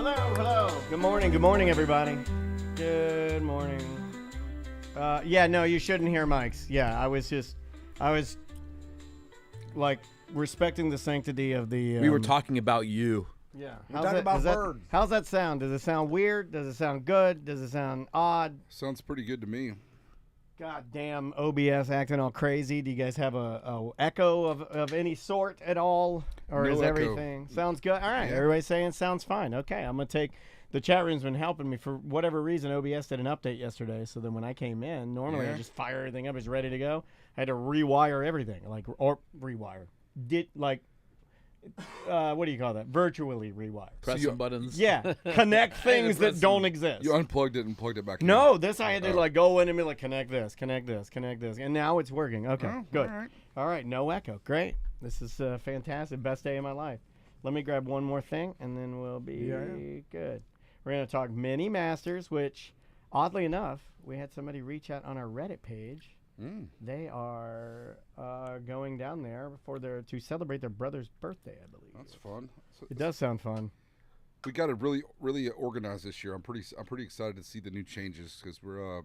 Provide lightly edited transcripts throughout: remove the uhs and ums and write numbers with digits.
Hello. Good morning, everybody. Good morning. Yeah, no, you shouldn't hear mics. Yeah, I was like respecting the sanctity of the. We were talking about you. Yeah, We're talking about birds. How's that sound? Does it sound weird? Does it sound good? Does it sound odd? Sounds pretty good to me. Goddamn OBS acting all crazy. Do you guys have a echo of any sort at all? Or No is echo. everything sounds good? All right, Yeah. Everybody's saying sounds fine. Okay, I'm gonna take the chat room's been helping me for whatever reason. OBS did an update yesterday, so then when I came in, normally I Yeah. just fire everything up, it's ready to go. I had to rewire everything, what do you call that? Virtually rewire. Press some buttons. Yeah, connect things that press don't them. exist. You unplugged it and plugged it back in. No, this I had to go in and be like, connect this, and now it's working. Okay, Oh, good. all right. All right, no echo. Great. This is fantastic. Best day of my life. Let me grab one more thing, and then we'll be good. We're going to talk mini masters, which, oddly enough, we had somebody reach out on our Reddit page. They are going down there to celebrate their brother's birthday, I believe. That's fun. It does sound fun. We got to really organize this year. I'm pretty excited to see the new changes because we're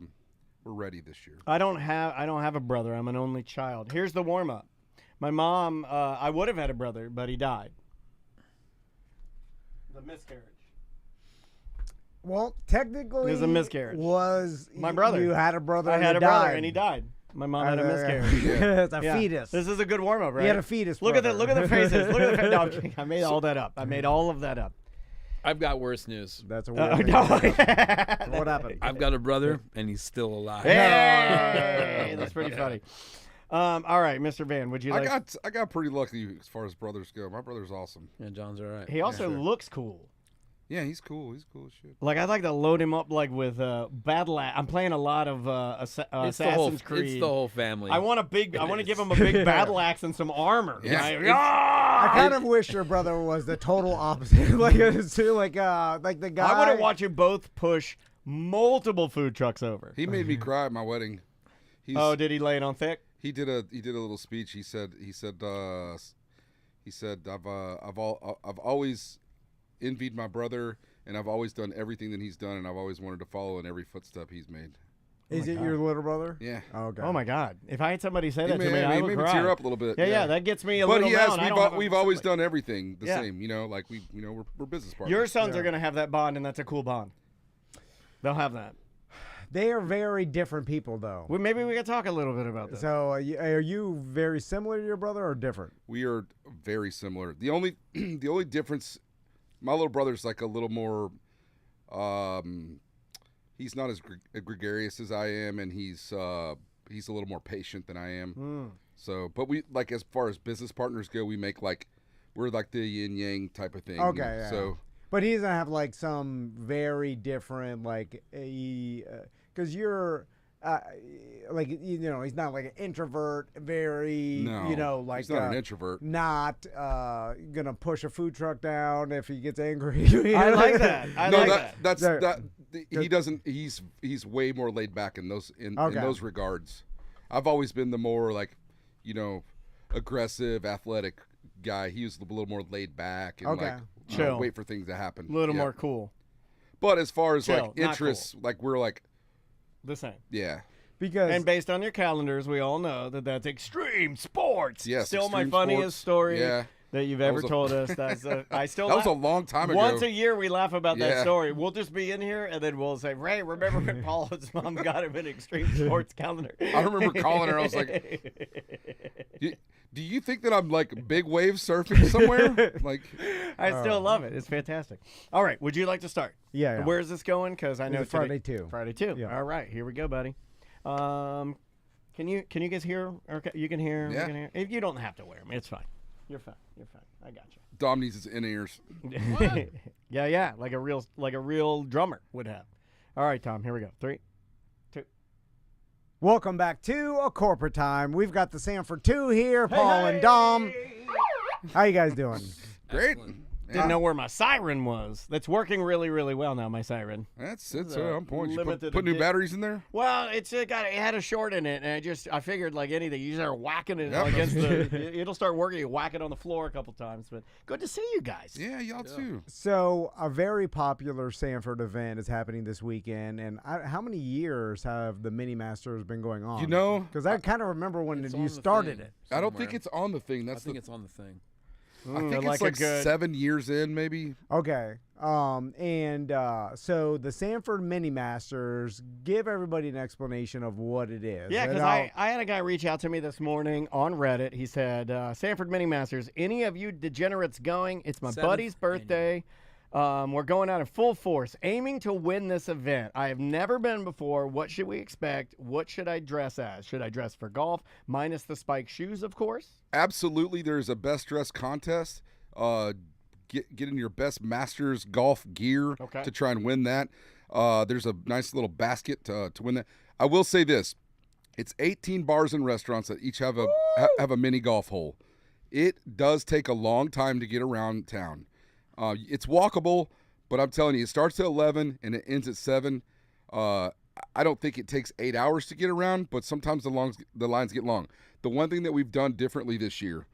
ready this year. I don't have a brother. I'm an only child. Here's the warm up. My mom, I would have had a brother, but he died. The miscarriage. Well, technically, It was a miscarriage. Was My brother. You had a brother. I and had he a brother, died. and he died. My mom had a miscarriage. It's a Yeah. fetus. This is a good warm up, right? He had a fetus. Look at the faces. Look at the No, I'm faces. kidding. I made all that up. I made all of that up. I've got worse news. That's a weird No. thing. What happened? I've got a brother, and he's still alive. Hey, that's pretty funny. All right, Mr. Van, would you like? I got pretty lucky as far as brothers go. My brother's awesome. Yeah, John's all right. He also Yeah, sure. looks cool. Yeah, he's cool. He's cool as shit. Like I'd like to load him up like with battle. I'm playing a lot of Assassin's Creed. It's the whole family. I want to give him a big battle axe and some armor. Yeah. Right? I kind of wish your brother was the total opposite. like the guy. I want to watch you both push multiple food trucks over. He made me cry at my wedding. Oh, did he lay it on thick? He did a little speech. He said I've always envied my brother, and I've always done everything that he's done, and I've always wanted to follow in every footstep he's made. Is it your little brother? Yeah. Oh, okay. Oh my God! If I had somebody say He that to me, I made would me cry. tear up a little bit. Yeah, that gets me a But little down. we've always done everything the Yeah. same. You know, like we're business partners. Your sons are gonna have that bond, and that's a cool bond. They'll have that. They are very different people, though. Well, maybe we could talk a little bit about this. So, are you very similar to your brother or different? We are very similar. The only difference, my little brother's like a little more. He's not as gregarious as I am, and he's a little more patient than I am. So, but we like as far as business partners go, we're like the yin yang type of thing. Okay. Yeah. So. But he doesn't have like some very different because you're he's not like an introvert, very No, he's not an introvert. Not gonna push a food truck down if he gets angry. I like that. I like that. He doesn't. He's way more laid back in those regards. I've always been the more aggressive, athletic guy. He was a little more laid back and chill, wait for things to happen. A little more cool. But as far as Chill, interests, we're like the same. Yeah. Because based on your calendars, we all know that that's extreme sports. Yes, still my extreme funniest sports. story Yeah. that you've ever told us. That's I still. That was a long time ago. Once a year, we laugh about that Yeah. story. We'll just be in here, and then we'll say, "Ray, remember when Paula's mom got him an extreme sports calendar?" I remember calling her. I was like, "Do you think that I'm like big wave surfing somewhere?" I still love it. It's fantastic. All right, would you like to start? Yeah. Where is this going? Because I know It's Friday 2. Friday 2. Yeah. All right, here we go, buddy. Can you guys hear? Okay, you can hear. Yeah. You can hear. If you don't have to wear them, it's fine. You're fine. I got you. Dom needs his in-ears. Yeah, like a real drummer would have. All right, Tom. Here we go. 3, 2. Welcome back to A Corporate Time. We've got the Sanford 2 here, Paul and Dom. How you guys doing? Great. Didn't know where my siren was. That's working really, really well now, my siren. That's on point. You limited put new edition. batteries in there? Well, it had a short in it, and I figured like anything, you start whacking it Yep. against it'll start working. You whack it on the floor a couple times, but good to see you guys. Yeah, y'all too. So a very popular Sanford event is happening this weekend, and how many years have the Mini Masters been going on? You know, because I kind of remember when It's you on the started thing it. I don't somewhere. think it's on the thing. I That's think it's on the thing. I think like it's a like good- 7 years in, maybe. Okay. So the Sanford Mini Masters, give everybody an explanation of what it is. Yeah, And because I'll- I had a guy reach out to me this morning on Reddit. He said, Sanford Mini Masters, any of you degenerates going? It's my 7th buddy's birthday. We're going out in full force, aiming to win this event. I have never been before. What should we expect? What should I dress as? Should I dress for golf? Minus the spike shoes, of course. Absolutely, there's a best dress contest. Get in your best Masters golf gear to try and win that. There's a nice little basket to win that. I will say this: it's 18 bars and restaurants that each have a mini golf hole. It does take a long time to get around town. It's walkable, but I'm telling you, it starts at 11 and it ends at 7. I don't think it takes 8 hours to get around, but sometimes the lines get long. The one thing that we've done differently this year,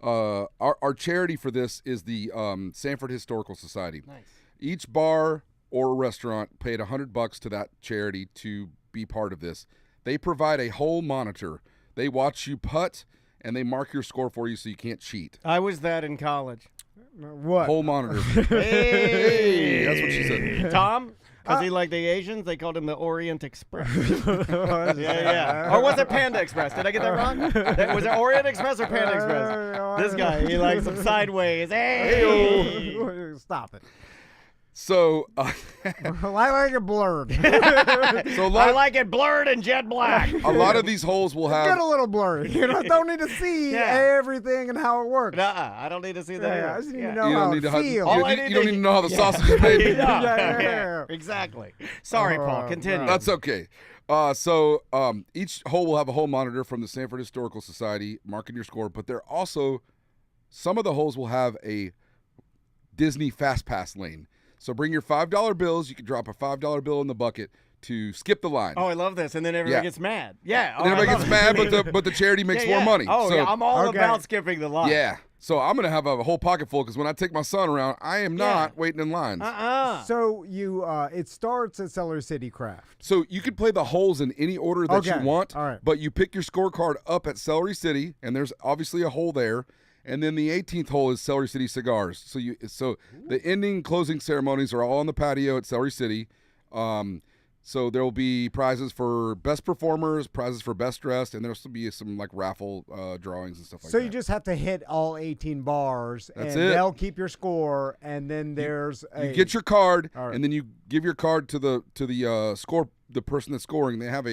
our charity for this is the Sanford Historical Society. Nice. Each bar or restaurant paid $100 to that charity to be part of this. They provide a hole monitor. They watch you putt, and they mark your score for you so you can't cheat. I was that in college. What? Hole monitor. Hey, that's what she said. Tom, because he liked the Asians, they called him the Orient Express. Yeah. Or was it Panda Express? Did I get that wrong? Was it Orient Express or Panda Express? This guy, he likes them sideways. Hey! Stop it. So, I like it blurred. I like it blurred and jet black. a lot of these holes will Get have a little blurry. You don't need to see everything and how it works. I don't need to see that. Yeah, I just need to know you how don't need it to have, feels. All I you need don't to- need to know how the sausage is made. Yeah. Exactly. Sorry, Paul. Continue. That's okay. So each hole will have a hole monitor from the Sanford Historical Society marking your score, but some of the holes will have a Disney Fast Pass lane. So bring your $5 bills. You can drop a $5 bill in the bucket to skip the line. Oh, I love this. And then everybody gets mad. Yeah. And everybody gets mad, but the charity makes more money. Oh, so, yeah. I'm all Okay. about skipping the line. yeah. So I'm gonna have a whole pocket full because when I take my son around, I am not waiting in lines. So it starts at Celery City Craft. So you can play the holes in any order that Okay. you want, All right. but you pick your scorecard up at Celery City, and there's obviously a hole there. And then the 18th hole is Celery City Cigars. So the ending closing ceremonies are all on the patio at Celery City. So there will be prizes for best performers, prizes for best dressed, and there'll still be some like raffle drawings and stuff like that. So you just have to hit all 18 bars, That's and it. they'll keep your score. And then there's you get your card, All right. and then you give your card to the person that's scoring. They have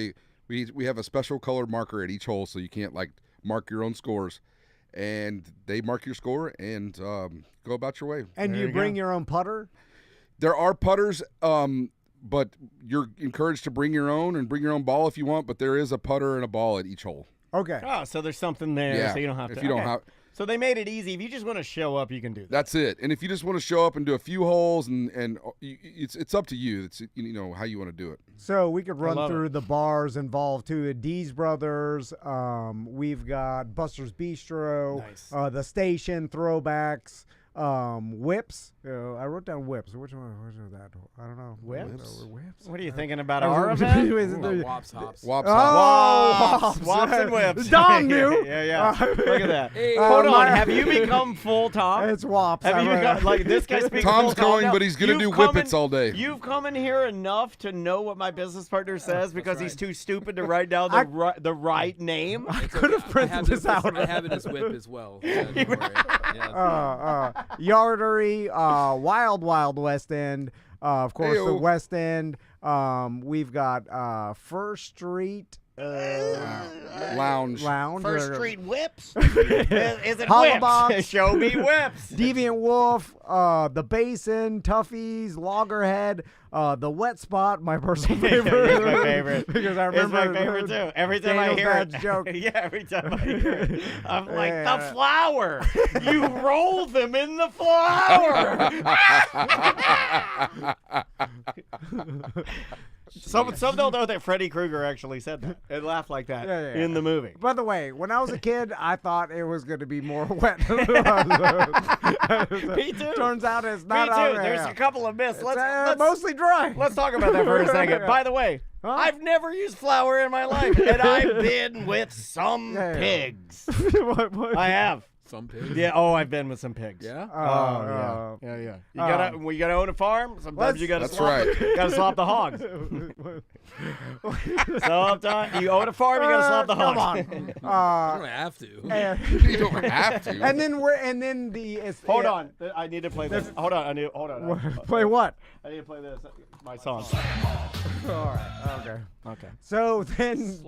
we have a special colored marker at each hole, so you can't like mark your own scores. And they mark your score and go about your way. And you bring your own putter. There are putters, but you're encouraged to bring your own and bring your own ball if you want. But there is a putter and a ball at each hole. Okay. Oh, so there's something there, Yeah, so you don't have to. if you don't okay. have- So they made it easy. If you just want to show up, you can do that. That's it. And if you just want to show up and do a few holes, and it's up to you. It's how you want to do it. So we could run love through the bars involved too. D's Brothers. We've got Buster's Bistro. Nice. The Station Throwbacks. Whips. I wrote down whips. Which one was that? I don't know. Whips? Whips. What are you thinking about our event? Wops, hops. Wops, Oh, hops. Wops and whips. Don knew. Yeah. Look at that. Hey. Hold on. my- Have you become full Tom? It's Wops. Have you become like this guy speaks Tom's full Tom going, now? but he's gonna You've do come whippets in- all day. You've come in here enough to know what my business partner says because he's too stupid to write down the right name. I could have printed this out. I have it as whip as well. Yeah, don't worry. Yeah. Yardery, Wild West End, of course, the Heyo. West End. We've got First Street Lounge. First or- Street Whips? Is it Hollabox. whips? Show me whips. Deviant Wolf, the Basin, Toughies, Loggerhead, the Wet Spot, my personal favorite. It's my favorite. Because I It's remember my favorite too. Every time Daniel's I hear dad's it, joke. yeah, every time I hear it, I'm like, Yeah. the flour. You roll them in the flour. Some they'll know that Freddy Krueger actually said that and laughed like that in the movie. By the way, when I was a kid, I thought it was going to be more wet. than it was. Me too. Turns out it's Me not. too. out there. There's a couple of myths. It's, Let's mostly dry. let's talk about that for a second. By the way, I've never used flour in my life, and I've been with some pigs. What? I have. Some pigs. Yeah. Oh, I've been with some pigs. Yeah. Oh, yeah. Yeah. You gotta own a farm. Sometimes you gotta That's slop. right. Gotta slop the hogs. Sometimes you own a farm. You gotta slop the hogs. Come on. I don't have to. You don't have to. And then the Hold on. I need to play this. Hold on. Hold on. Play what? I need to play this. My song. All right. Okay. Okay. So then,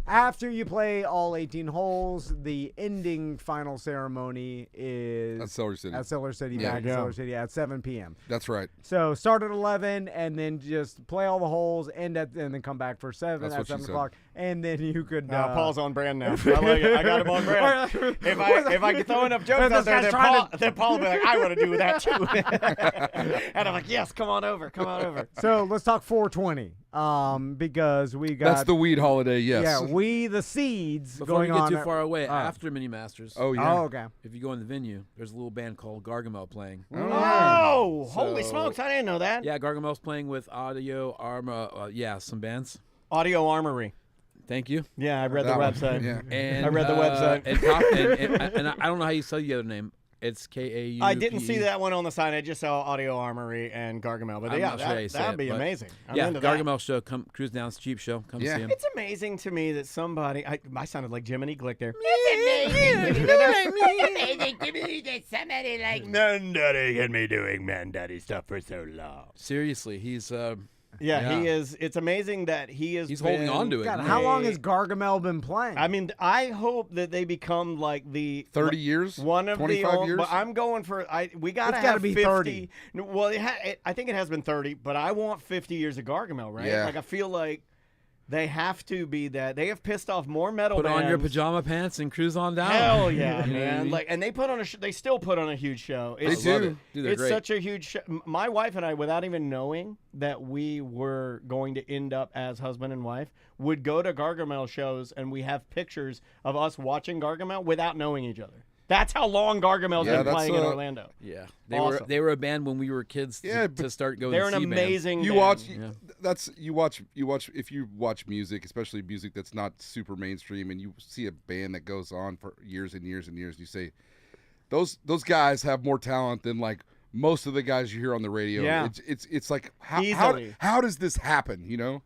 after you play all 18 holes, the ending final ceremony is At Celery City. At Celery City, Yeah. back at Celery City at 7 p.m. That's right. So start at 11, and then just play all the holes, and then come back for 7 That's at what she 7 said. o'clock, and then you could. Paul's on brand now. I like it. I got him on brand. If I can throw enough jokes out there, then Paul will be like, I want to do that too. And I'm like, yes, come on over. So let's talk 420, because we got. That's the weed holiday, yes. Yeah, we the seeds Before going you get on. too far away, after Mini Masters, Oh, yeah. Oh, okay. if you go in the venue, there's a little band called Gargamel playing. Oh, holy So- smokes! I didn't know that. Yeah, Gargamel's playing with Audio Arma. Some bands. Audio Armory. Thank you. Yeah, I read the That one, website. yeah. And I read the website. And I don't know how you say the other name. It's KAU. I didn't see that one on the sign. I just saw Audio Armory and Gargamel. But I'm yeah, not sure how you say that'd it, be but- amazing. I'm Yeah, into that. Gargamel show. Come cruise down. It's a cheap show. Come Yeah. see him. It's amazing to me that somebody. I sounded like Jiminy Glick there. It's amazing to me that somebody like Nobody had me doing man daddy stuff for so long. Seriously, he's Yeah, he is. It's amazing that he is. he's holding on to it. God, man. how long has Gargamel been playing? I mean, I hope that they become like the 30 years? One of 25 the old, years? but I'm going for we gotta It's have gotta be 50. 30. No, well, I think it has been 30, but I want 50 years of Gargamel, right? Yeah. Like I feel like they have to be that. They have pissed off more metal Put bands. on your pajama pants and cruise on down. Hell yeah, You know what I man! mean? Like, and they put on they still put on a huge show. They It's, do. Dude, they're it's great. such a huge show. My wife and I, without even knowing that we were going to end up as husband and wife, would go to Gargamel shows, and we have pictures of us watching Gargamel without knowing each other. That's how long Gargamel's Yeah, been that's, playing in Orlando. Yeah, Awesome. they were a band when we were kids. Yeah, to start going. They're an to see bands. amazing. You band. watch Yeah. you watch if you watch music, especially music that's not super mainstream, and you see a band that goes on for years and years and years, you say those guys have more talent than like most of the guys you hear on the radio. Yeah. It's like Easily. how does this happen, you know?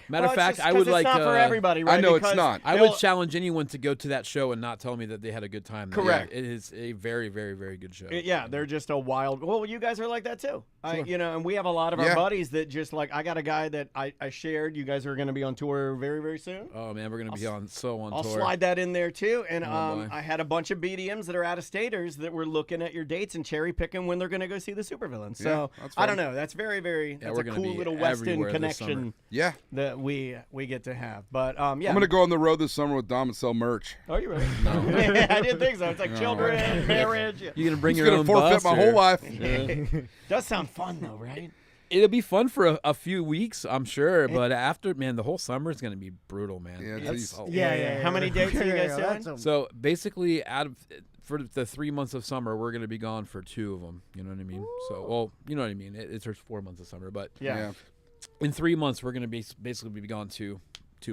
Matter Well, of it's fact, just I 'cause would it's like. not for everybody, right? I know it's Because not. I they'll- would challenge anyone to go to that show and not tell me that they had a good time. Correct. It is a very, very, very good show. Yeah, they're just a wild. Well, you guys are like that too. And we have a lot of our Yeah. buddies that just like. I got a guy that I shared. You guys are going to be on tour very, very soon. Oh man, we're gonna be on I'll tour. slide that in there too. And boy. I had a bunch of BDMs that are out of staters that were looking at your dates and cherry picking when they're going to go see the supervillains. So that's I don't fun. know. That's very, very. That's we're a gonna cool be little Weston everywhere this connection summer. Yeah. that we get to have. But yeah, I'm gonna go on the road this summer with Dom and sell merch. Are you ready? No, I didn't think so. It's like children, marriage. Yeah. You're gonna bring He's your gonna own forfeit bus my or- whole life. Does sound fun though, right? It'll be fun for a few weeks, I'm sure, but after, man, the whole summer is gonna be brutal, man. Yeah, That's- geez. Yeah. How many dates are you guys doing? So basically, for the 3 months of summer, we're gonna be gone for 2 of them. You know what I mean? So, well, you know what I mean. It's 4 months of summer, but Yeah. in 3 months, we're gonna be basically be gone 2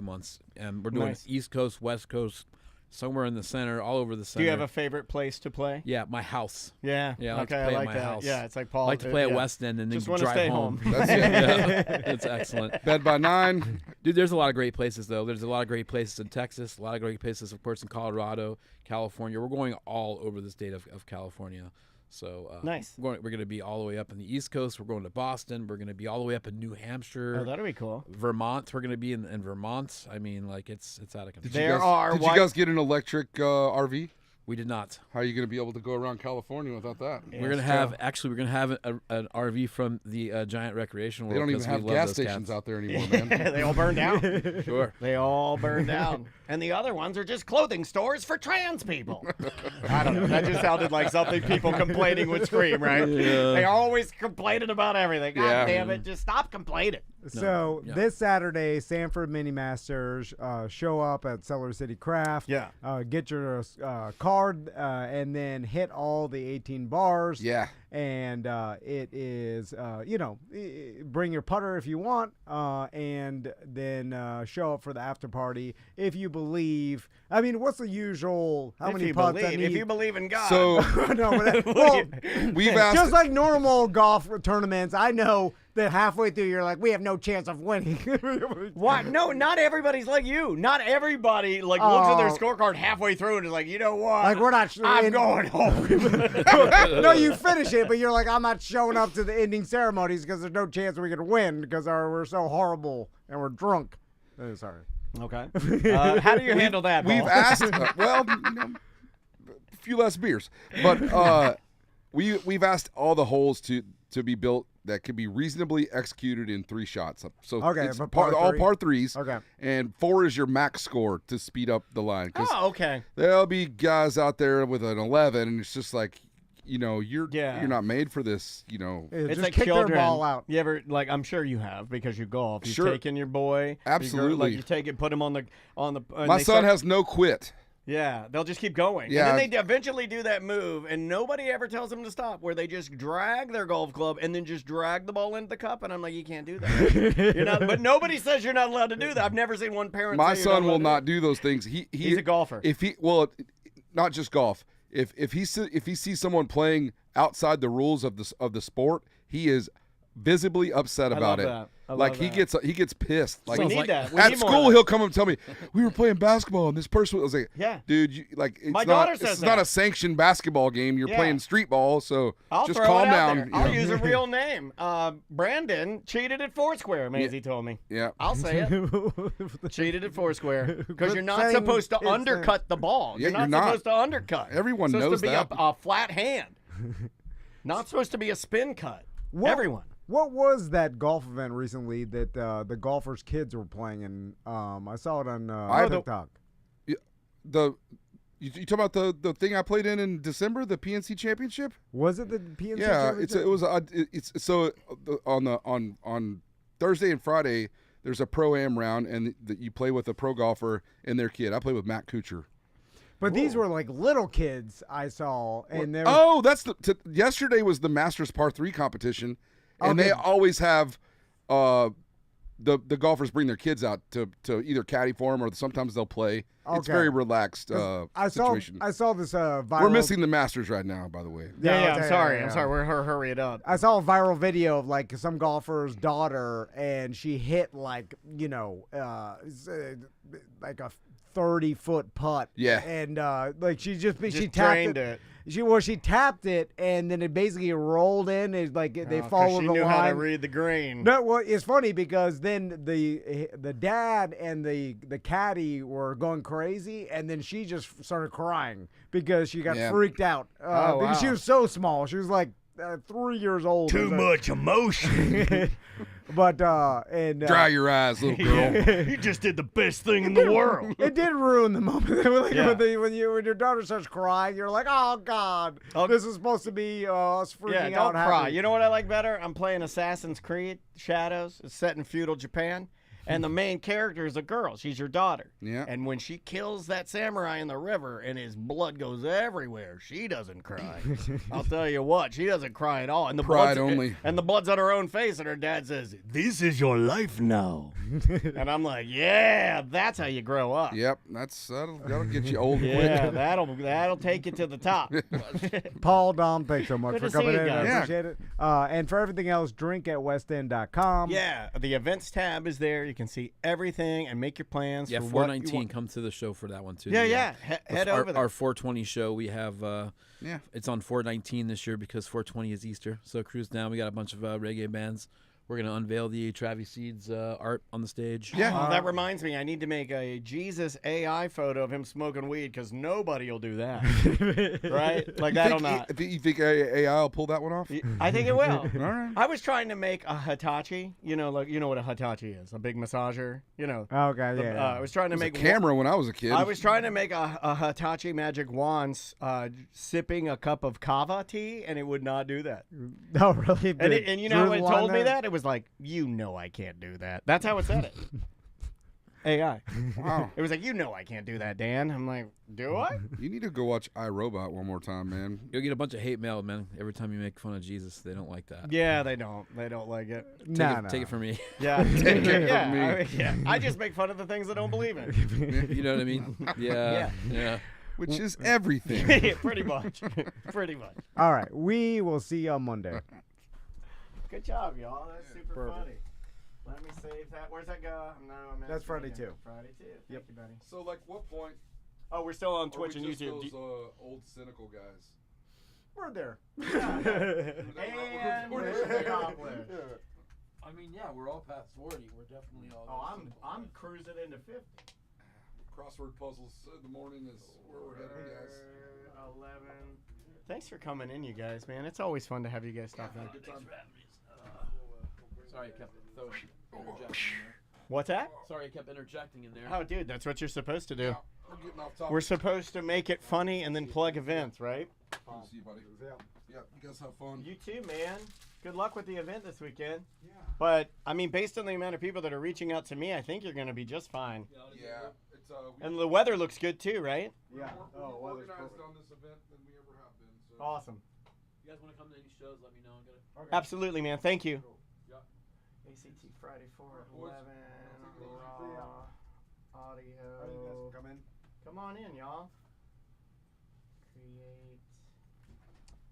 months, and we're doing Nice. East Coast, West Coast, somewhere in the center, all over the Do center. you have a favorite place to play? Yeah, my house. Yeah. Yeah, I like okay, to play I at like my that. house. Yeah, it's like Paul. I like to play at yeah. West End and then Just wanna drive stay home. home. That's it. Yeah, it's excellent. Bed by 9. Dude, there's a lot of great places, though. There's a lot of great places in Texas, a lot of great places, of course, in Colorado, California. We're going all over the state of California. So nice. We're going to be all the way up in the East Coast. We're going to Boston. We're going to be all the way up in New Hampshire. Oh, that'll be cool. Vermont. We're going to be in Vermont. I mean, like it's out of control. Did you guys get an electric RV? We did not. How are you going to be able to go around California without that? Yeah, we're going to have an RV from the Giant Recreation World. They don't even have gas stations out there anymore, man. They all burned down. Sure. They all burned down. And the other ones are just clothing stores for trans people. I don't know. That just sounded like something people complaining would scream, right? Yeah. They always complaining about everything. God damn it. Just stop complaining. So this Saturday, Sanford Mini Masters, show up at Cellar City Craft. Yeah. Get your card and then hit all the 18 bars. Yeah. And it is, bring your putter if you want, and then show up for the after party if you believe. I mean, what's the usual? How many putts? If you believe in God. So we've asked, just like normal golf tournaments. I know that halfway through you're like, we have no chance of winning. What? No, not everybody's like you. Not everybody looks at their scorecard halfway through and is like, you know what? Like we're not. I'm going home. No, you finish it, but you're like, I'm not showing up to the ending ceremonies because there's no chance we can win because we're so horrible and we're drunk. Sorry. Okay. How do you handle that? We've asked. A few less beers, but we've asked all the holes to be built that could be reasonably executed in 3 shots. So it's all par 3s. Okay. And 4 is your max score to speed up the line. Oh, okay. There'll be guys out there with an 11, and it's just like, you're not made for this. It's just like kick children. their ball out. You ever I'm sure you have because you golf. You've Sure. taken your boy. Absolutely. You take it, put him on the. My son has no quit. Yeah, they'll just keep going. Yeah. And then they eventually do that move, and nobody ever tells them to stop, where they just drag their golf club and then just drag the ball into the cup. And I'm like, you can't do that. But nobody says you're not allowed to do that. I've never seen one parent. My say son will not do those things. He's a golfer. Not just golf. If he sees someone playing outside the rules of the sport, he is visibly upset about it. He gets pissed. Like, we need that. We at need more school, of that. he'll come and tell me, we were playing basketball and this person was like, Yeah. dude, My daughter says it's not that. a sanctioned basketball game. You're playing street ball, so I'll just throw calm it out down. there. I'll use a real name. Brandon cheated at Foursquare, Maisie told me. Yeah. I'll say it. Cheated at Foursquare. Because you're not saying supposed to it's undercut the ball. Yeah, You're not supposed to undercut. Everyone it's knows supposed to be that. a flat hand. Not supposed to be a spin cut. Everyone. What was that golf event recently that the golfers' kids were playing in? I saw it on TikTok. You talking about the thing I played in December, the PNC Championship? Was it the PNC Yeah, Championship? on Thursday and Friday. There's a pro-am round, and you play with a pro golfer and their kid. I played with Matt Kuchar. But these were like little kids I saw, and they were, yesterday was the Masters Par 3 competition, and Okay. they always have the golfers bring their kids out to either caddy for them, or sometimes they'll play. It's Okay. very relaxed situation. I saw this viral. We're missing the Masters right now, by the way. Yeah, I'm sorry. yeah. I'm sorry. We're hurry it up. I saw a viral video of like some golfer's daughter, and she hit like like a 30-foot putt. Yeah. And like she tapped drained it. She tapped it, and then it basically rolled in. It's like they followed she the knew line. how to read the green. No, well, it's funny because then the dad and the caddy were going crazy, and then she just started crying because she got freaked out. Because she was so small. She was like 3 years old. Too much emotion. But Dry your eyes, little girl. You just did the best thing in the world. it did ruin the moment. Like, Yeah. when your daughter starts crying, you're like, oh God, this is supposed to be us freaking Yeah, out. don't cry. happy. You know what I like better? I'm playing Assassin's Creed Shadows. It's set in feudal Japan. And the main character is a girl. She's your daughter. Yeah. And when she kills that samurai in the river and his blood goes everywhere, she doesn't cry. I'll tell you what, she doesn't cry at all. And the Pride blood's, only. And the blood's on her own face, and her dad says, "This is your life now." And I'm like, yeah, that's how you grow up. Yep, that'll get you old Yeah, quick. that'll take you to the top. Paul, Dom, thanks so much Good for to see coming you in. guys. I Yeah. appreciate it. And for everything else, drink at westend.com. Yeah, the events tab is there. You can see everything and make your plans. Yeah, for 419 comes to the show for that one too. Yeah. Head over there. Our 420 show, we have. It's on 419 this year because 420 is Easter. So cruise down. We got a bunch of reggae bands. We're going to unveil the Travis Seeds art on the stage. Yeah. That reminds me, I need to make a Jesus AI photo of him smoking weed because nobody will do that. Right? Like, that'll not. You think AI will pull that one off? I think it will. All right. I was trying to make a Hitachi. You know what a Hitachi is? A big massager. Okay, yeah. I was trying to make a camera when I was a kid. I was trying to make a Hitachi magic wand sipping a cup of kava tea, and it would not do that. No, really? And you know how it told me that? It was like, I can't do that. That's how it said it. AI. Wow. It was like, I can't do that, Dan. I'm like, do I? You need to go watch iRobot one more time, man. You'll get a bunch of hate mail, man. Every time you make fun of Jesus, they don't like that. Yeah, they don't. They don't like it. Take it from me. Yeah, take it from me. I just make fun of the things I don't believe in. You know what I mean? Yeah. Which is everything. Pretty much. All right, we will see you on Monday. Good job, y'all. That's super funny. Let me save that. Where's that go? That's Friday too. Friday too. Thank you, buddy. So, like, what point? Oh, we're still on Twitch and YouTube. Those old cynical guys. We're there. And we're I mean, we're all past 40. We're definitely all. Oh, I'm cruising into 50. Crossword puzzles in the morning is where we're heading, guys. 11. Thanks for coming in, you guys, man. It's always fun to have you guys stop in. Thanks for having me. Sorry, I kept interjecting in there. What's that? Sorry, I kept interjecting in there. Oh, dude, that's what you're supposed to do. Yeah, we're getting off topic. We're supposed to make it funny and then plug events, right? See you, buddy. Yeah, you guys have fun. You too, man. Good luck with the event this weekend. Yeah. But, I mean, based on the amount of people that are reaching out to me, I think you're going to be just fine. Yeah. And the weather looks good too, right? Yeah. We're more organized on this event than we ever have been. So. Awesome. You guys want to come to any shows, let me know. Okay. Absolutely, man. Thank you. Yeah. ACT Friday 411. Raw. Audio. Come in. Come on in, y'all. Create.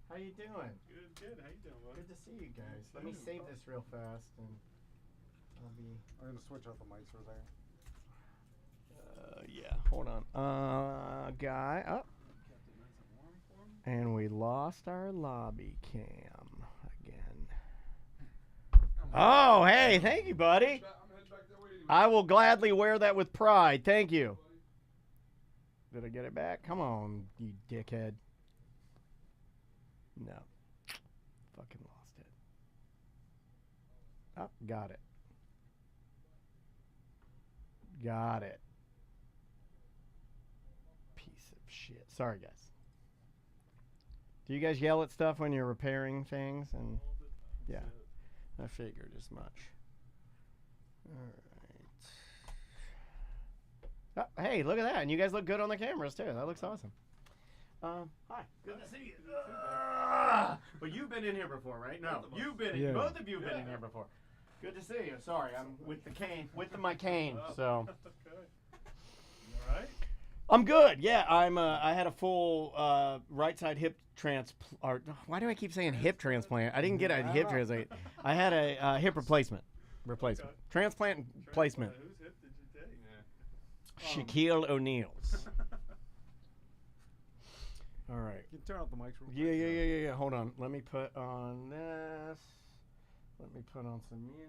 How you doing? Good. How you doing, bud? Good to see you guys. Let me save this real fast and I'll be. I'm gonna switch out the mics for a second. Yeah, hold on. Guy up. And we lost our lobby cam again. Oh, hey, thank you, buddy. I will gladly wear that with pride. Thank you. Did I get it back? Come on, you dickhead. No. Fucking lost it. Oh, got it. Got it. Piece of shit. Sorry, guys. Do you guys yell at stuff when you're repairing things? And yeah, I figured as much. All right. Oh, hey, look at that. And you guys look good on the cameras, too. That looks awesome. Hi. Good to see you. But you've been in here before, right? No, you've been in. Both of you have been in here before. Good to see you. Sorry, I'm with the cane, my cane. So. Okay. You all right? I'm good. Yeah, I had a full right side hip transplant. Why do I keep saying hip transplant? I didn't get a hip transplant. I had a hip replacement. Okay. Transplant placement. Whose hip did you take? Shaquille O'Neal's. All right. You can turn off the mics real quick. Yeah. Hold on. Let me put on this. Let me put on some music.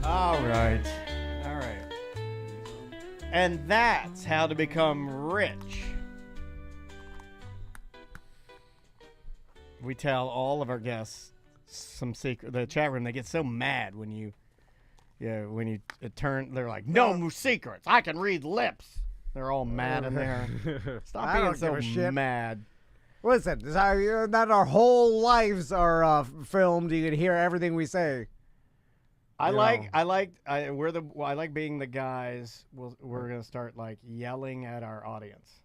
All right. And that's how to become rich. We tell all of our guests some secret. The chat room, they get so mad when you turn. They're like, no more secrets. I can read lips. They're all mad in there. Stop being so mad. Listen, not our whole lives are filmed. You can hear everything we say. I like being the guys. We're gonna start like yelling at our audience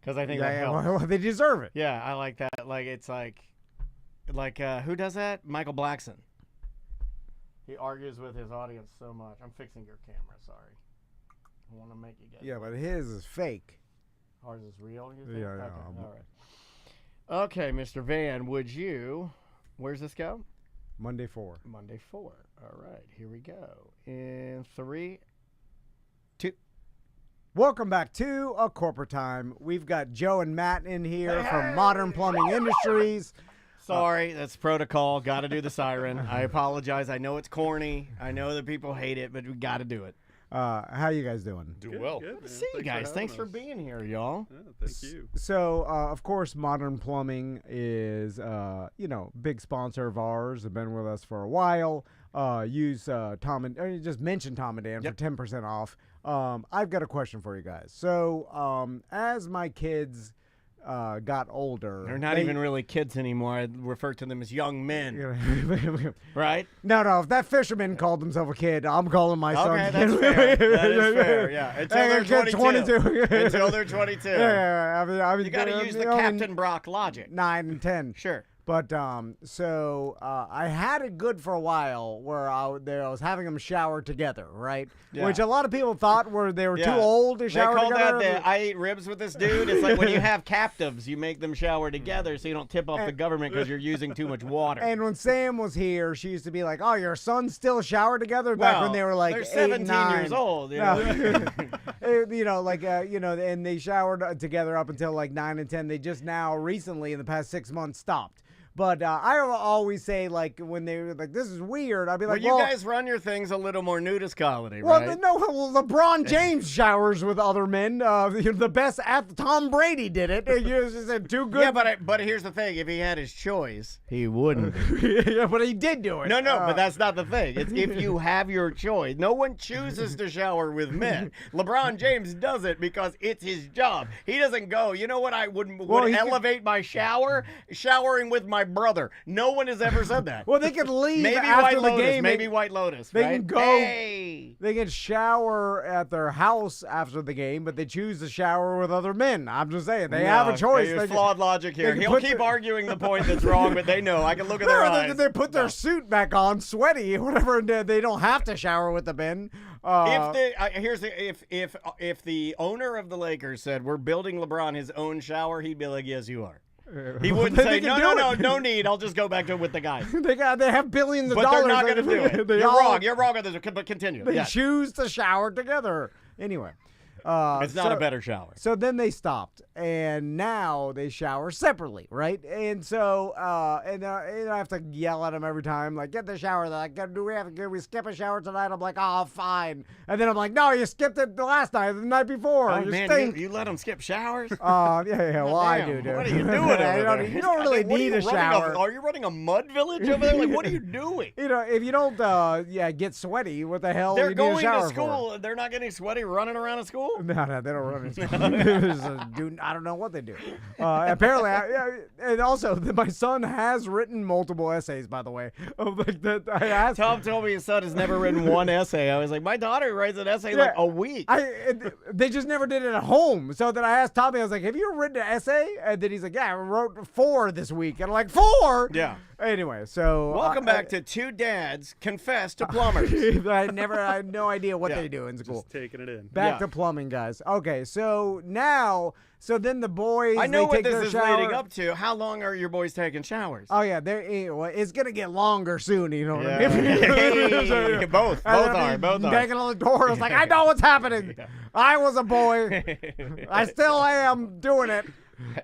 because I think that helps. Well, they deserve it. Yeah, I like that. Like it's like who does that? Michael Blackson. He argues with his audience so much. I'm fixing your camera. Sorry, I want to make you get. Yeah, but his is fake. Ours is real. You think? Yeah. Okay. All right. Okay, Mr. Van, would you? Where's this go? Monday 4. Monday 4. All right, here we go. In 3, 2. Welcome back to A Corporate Time. We've got Joe and Matt in here from Modern Plumbing Industries. Sorry, that's protocol. Got to do the siren. I apologize. I know it's corny. I know that people hate it, but we got to do it. How you guys doing? Good, well. Good, man. See you guys. Thanks for being here, y'all. Yeah, thank you. So, of course, Modern Plumbing is, big sponsor of ours. They've been with us for a while. Use Tom and just mention Tom and Dan for 10% off. I've got a question for you guys. So, as my kids got older, They're not even really kids anymore. I refer to them as young men. Right? No. If that fisherman called himself a kid, I'm calling my son a kid. That's fair. That is fair. Yeah. Until they're 22. Until they're 22. Yeah. I mean, You got to use the Captain Brock logic. 9 and 10. Sure. But I had it good for a while where I was having them shower together, right? Yeah. Which a lot of people thought they were too old to shower they call together. That I ate ribs with this dude. It's like when you have captives, you make them shower together so you don't tip off the government because you're using too much water. And when Sam was here, she used to be like, "Oh, your sons still shower together?" Back when they were like they're 8, 17 9. years old. And they showered together up until like 9 and 10. They just now recently in the past 6 months stopped. But I always say, like, when they were like, this is weird, I'd be like, you guys run your things a little more nudist quality, right? Well, LeBron James showers with other men. The best Tom Brady did it. You just said too good. Yeah, but here's the thing. If he had his choice, he wouldn't. Yeah, but he did do it. No, but that's not the thing. It's if you have your choice. No one chooses to shower with men. LeBron James does it because it's his job. He doesn't go, you know what I would elevate my shower? Showering with my brother. No one has ever said that. Well, they can leave maybe after White the Lotus, game. Maybe White Lotus. They right? can go. Hey. They can shower at their house after the game, but they choose to shower with other men. I'm just saying they have a choice. There's flawed logic here. He'll keep arguing the point that's wrong, but they know. I can look at their eyes. They put their suit back on, sweaty, whatever. And they don't have to shower with the men. If the owner of the Lakers said we're building LeBron his own shower, he'd be like, yes, you are. He wouldn't say, no need. I'll just go back to it with the guys. They have billions of but dollars. But they're not going to do it. You're wrong. You're wrong on this. But continue. They choose to shower together. Anyway. It's not a better shower. So then they stopped, and now they shower separately, right? And so, and I have to yell at them every time, like, get the shower. They're like, can we skip a shower tonight? I'm like, oh, fine. And then I'm like, no, you skipped it the last night, the night before. Oh, man, you let them skip showers? Yeah, well, I do, dude. What are you doing over there? You don't really need a shower. Are you running a mud village over there? Like, what are you doing? If you don't, get sweaty, what the hell They're do you need a shower going to school. For? They're not getting sweaty running around at school? No, they don't run in school. Dude, I don't know what they do. Apparently, and also, my son has written multiple essays, by the way. Tom told me his son has never written one essay. I was like, my daughter writes an essay like a week. They just never did it at home. So then I asked Tommy, I was like, have you ever written an essay? And then he's like, yeah, I wrote 4 this week. And I'm like, 4? Yeah. Anyway, so welcome back to Two Dads Confess to Plumbers. I had no idea what they do in school. Just taking it in. Back to plumbing, guys. Okay, so then the boys. I know what this is shower. leading up to. How long are your boys taking showers? Oh yeah, it's gonna get longer soon. You know what I mean? Both are. Banging on the door. It's like I know what's happening. I was a boy. I still am doing it.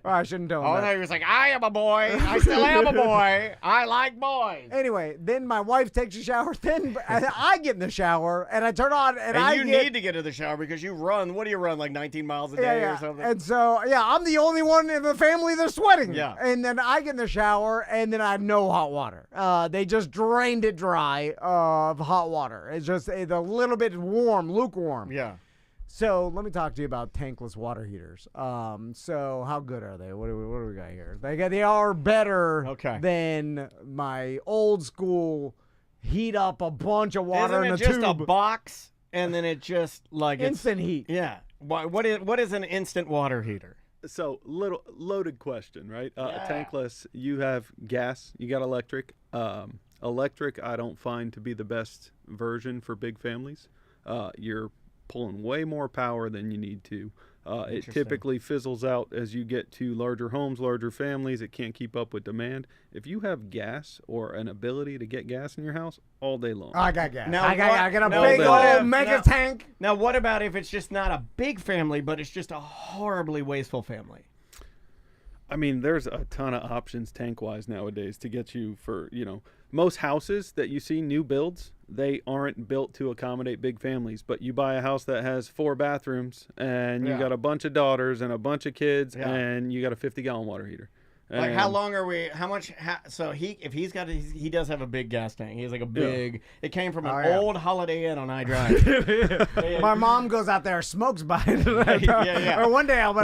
I shouldn't tell him Oh, that. no, he was like, I am a boy. I still am a boy. I like boys. Anyway, then my wife takes a shower. Then I get in the shower and I turn on and I need to get to the shower because you run. What do you run, like 19 miles a day or something? And so, I'm the only one in the family that's sweating. Yeah. And then I get in the shower and then I have no hot water. They just drained it dry of hot water. It's just a little bit warm, lukewarm. Yeah. So let me talk to you about tankless water heaters. So how good are they? What do we got here? They are better than my old school heat up a bunch of water in a tube. Isn't it just a box and then it just like instant heat? Yeah. What is an instant water heater? So loaded question, right? Tankless, you have gas, you got electric. Electric, I don't find to be the best version for big families. You're pulling way more power than you need to. It typically fizzles out as you get to larger homes, larger families. It can't keep up with demand. If you have gas or an ability to get gas in your house, all day long. I got gas. Now, I got a big old mega tank. Now, what about if it's just not a big family, but it's just a horribly wasteful family? I mean, there's a ton of options tank-wise nowadays to get you for, most houses that you see, new builds, they aren't built to accommodate big families. But you buy a house that has 4 bathrooms and you got a bunch of daughters and a bunch of kids and you got a 50-gallon water heater. Like, how long are we? How much? So he does have a big gas tank. He has like a big. It came from an old Holiday Inn on I Drive. My mom goes out there, smokes by it. Yeah. Or one day I'll be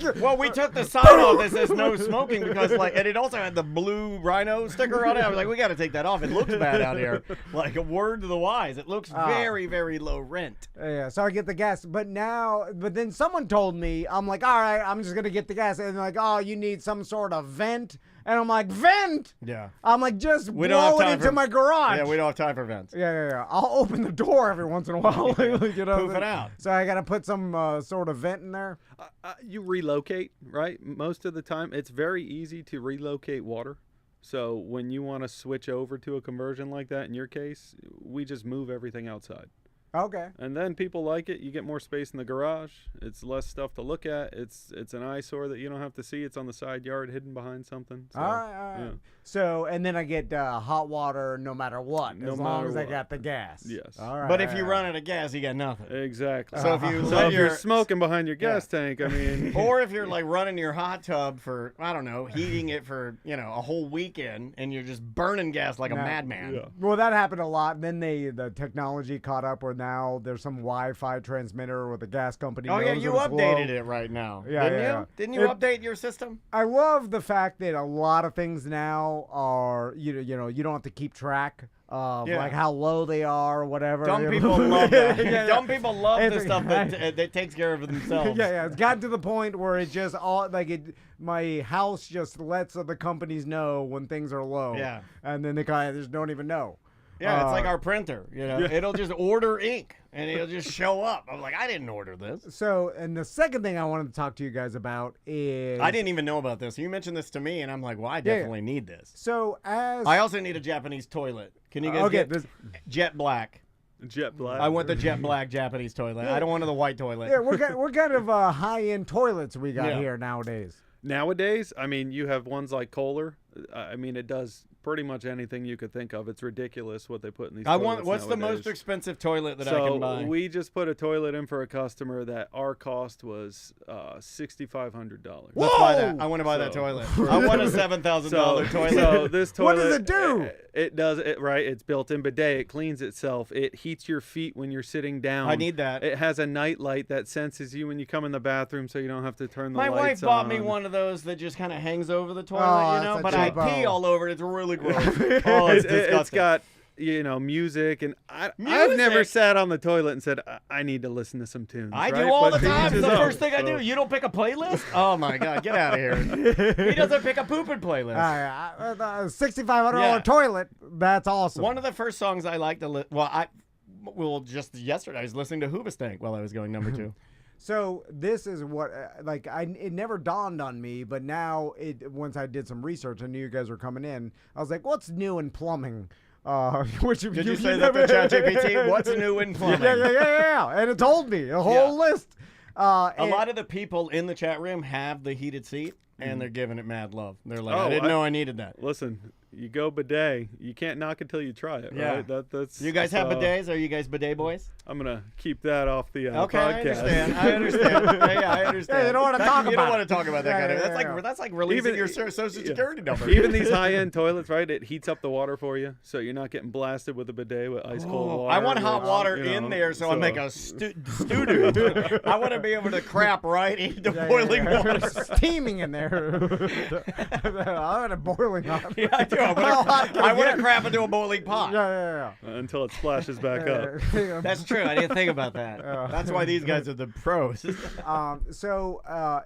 here. Well, we took the sign off that says no smoking because and it also had the blue rhino sticker on it. I was like, we got to take that off. It looks bad out here. Like a word to the wise. It looks very, very low rent. Yeah, so I get the gas. But then someone told me, I'm like, all right, I'm just gonna get the gas, and they're like, oh, you need some sort of vent. And I'm like, vent? Yeah. I'm like, just blow it into my garage. Yeah, we don't have time for vents. Yeah. I'll open the door every once in a while. Poof it out. So I got to put some sort of vent in there. You relocate, right? Most of the time, it's very easy to relocate water. So when you want to switch over to a conversion like that, in your case, we just move everything outside. Okay. And then people like it. You get more space in the garage. It's less stuff to look at. It's an eyesore that you don't have to see. It's on the side yard, hidden behind something. So, all right. Yeah. So, and then I get hot water no matter what, as long as I got the gas. Yes. All right. But if you run out of gas, you got nothing. Exactly. So if you're smoking behind your gas tank, I mean. Or if you're like running your hot tub for, I don't know, heating it for, a whole weekend and you're just burning gas like a madman. Yeah. Well, that happened a lot. Then the technology caught up where now there's some Wi-Fi transmitter with the gas company. Oh, yeah, you updated it right now. Yeah, Didn't you update your system? I love the fact that a lot of things now are, you don't have to keep track of like how low they are or whatever. Dumb people love that. Dumb people love the stuff that takes care of themselves. Yeah. It's gotten to the point where it just my house just lets the companies know when things are low. Yeah. And then they kind of just don't even know. Yeah, it's like our printer. It'll just order ink and it'll just show up. I'm like, I didn't order this. So, and the second thing I wanted to talk to you guys about is I didn't even know about this. You mentioned this to me, and I'm like, well, I definitely need this. So I also need a Japanese toilet. Can you guys get jet black? Jet black. I want the jet black Japanese toilet. I don't want the white toilet. Yeah, we're kind of high-end toilets we got here nowadays. Nowadays, I mean, you have ones like Kohler. I mean, it does pretty much anything you could think of. It's ridiculous what they put in these toilets what's nowadays. the most expensive toilet that I can buy? So we just put a toilet in for a customer that our cost was $6,500. Let's buy that. I want to buy that toilet. I want a $7,000 toilet. So this toilet, what does it do? It does it right. It's built-in bidet. It cleans itself. It heats your feet when you're sitting down. I need that. It has a night light that senses you when you come in the bathroom, so you don't have to turn the lights on. My wife bought me one of those that just kind of hangs over the toilet, but I pee all over it. It's really gross. Oh, it's disgusting. It's got music, and I've never sat on the toilet and said I need to listen to some tunes. I do all the time. It's the first thing I do. You don't pick a playlist? Oh my God, get out of here! He doesn't pick a pooping playlist. $6,500 toilet. That's awesome. One of the first songs I like to just yesterday I was listening to Hoobastank while I was going number 2. So this is what it never dawned on me, but now once I did some research, I knew you guys were coming in. I was like, what's new in plumbing? Did you say that to ChatGPT? What's new in plumbing? Yeah. And it told me a whole list. A lot of the people in the chat room have the heated seat, and they're giving it mad love. They're like, I didn't know I needed that. Listen, you go bidet. You can't knock until you try it, Yeah. right? That's. You guys have bidets? Are you guys bidet boys? I'm gonna keep that off the Okay, podcast. I understand. I understand. Yeah, you don't want to talk about. You don't want to talk about that kind of. Yeah. That's like releasing Even- your social security number. Even these high-end toilets, right? It heats up the water for you, so you're not getting blasted with a bidet with ice cold water. I want hot with, water you know, in there so I make a stew. I want to be able to crap right into boiling water. Steaming in there. I want it boiling hot. Yeah, I do. How hot can I it want to get? crap into a boiling pot. Yeah. until it splashes back up. That's true. I didn't think about that. That's why these guys are the pros.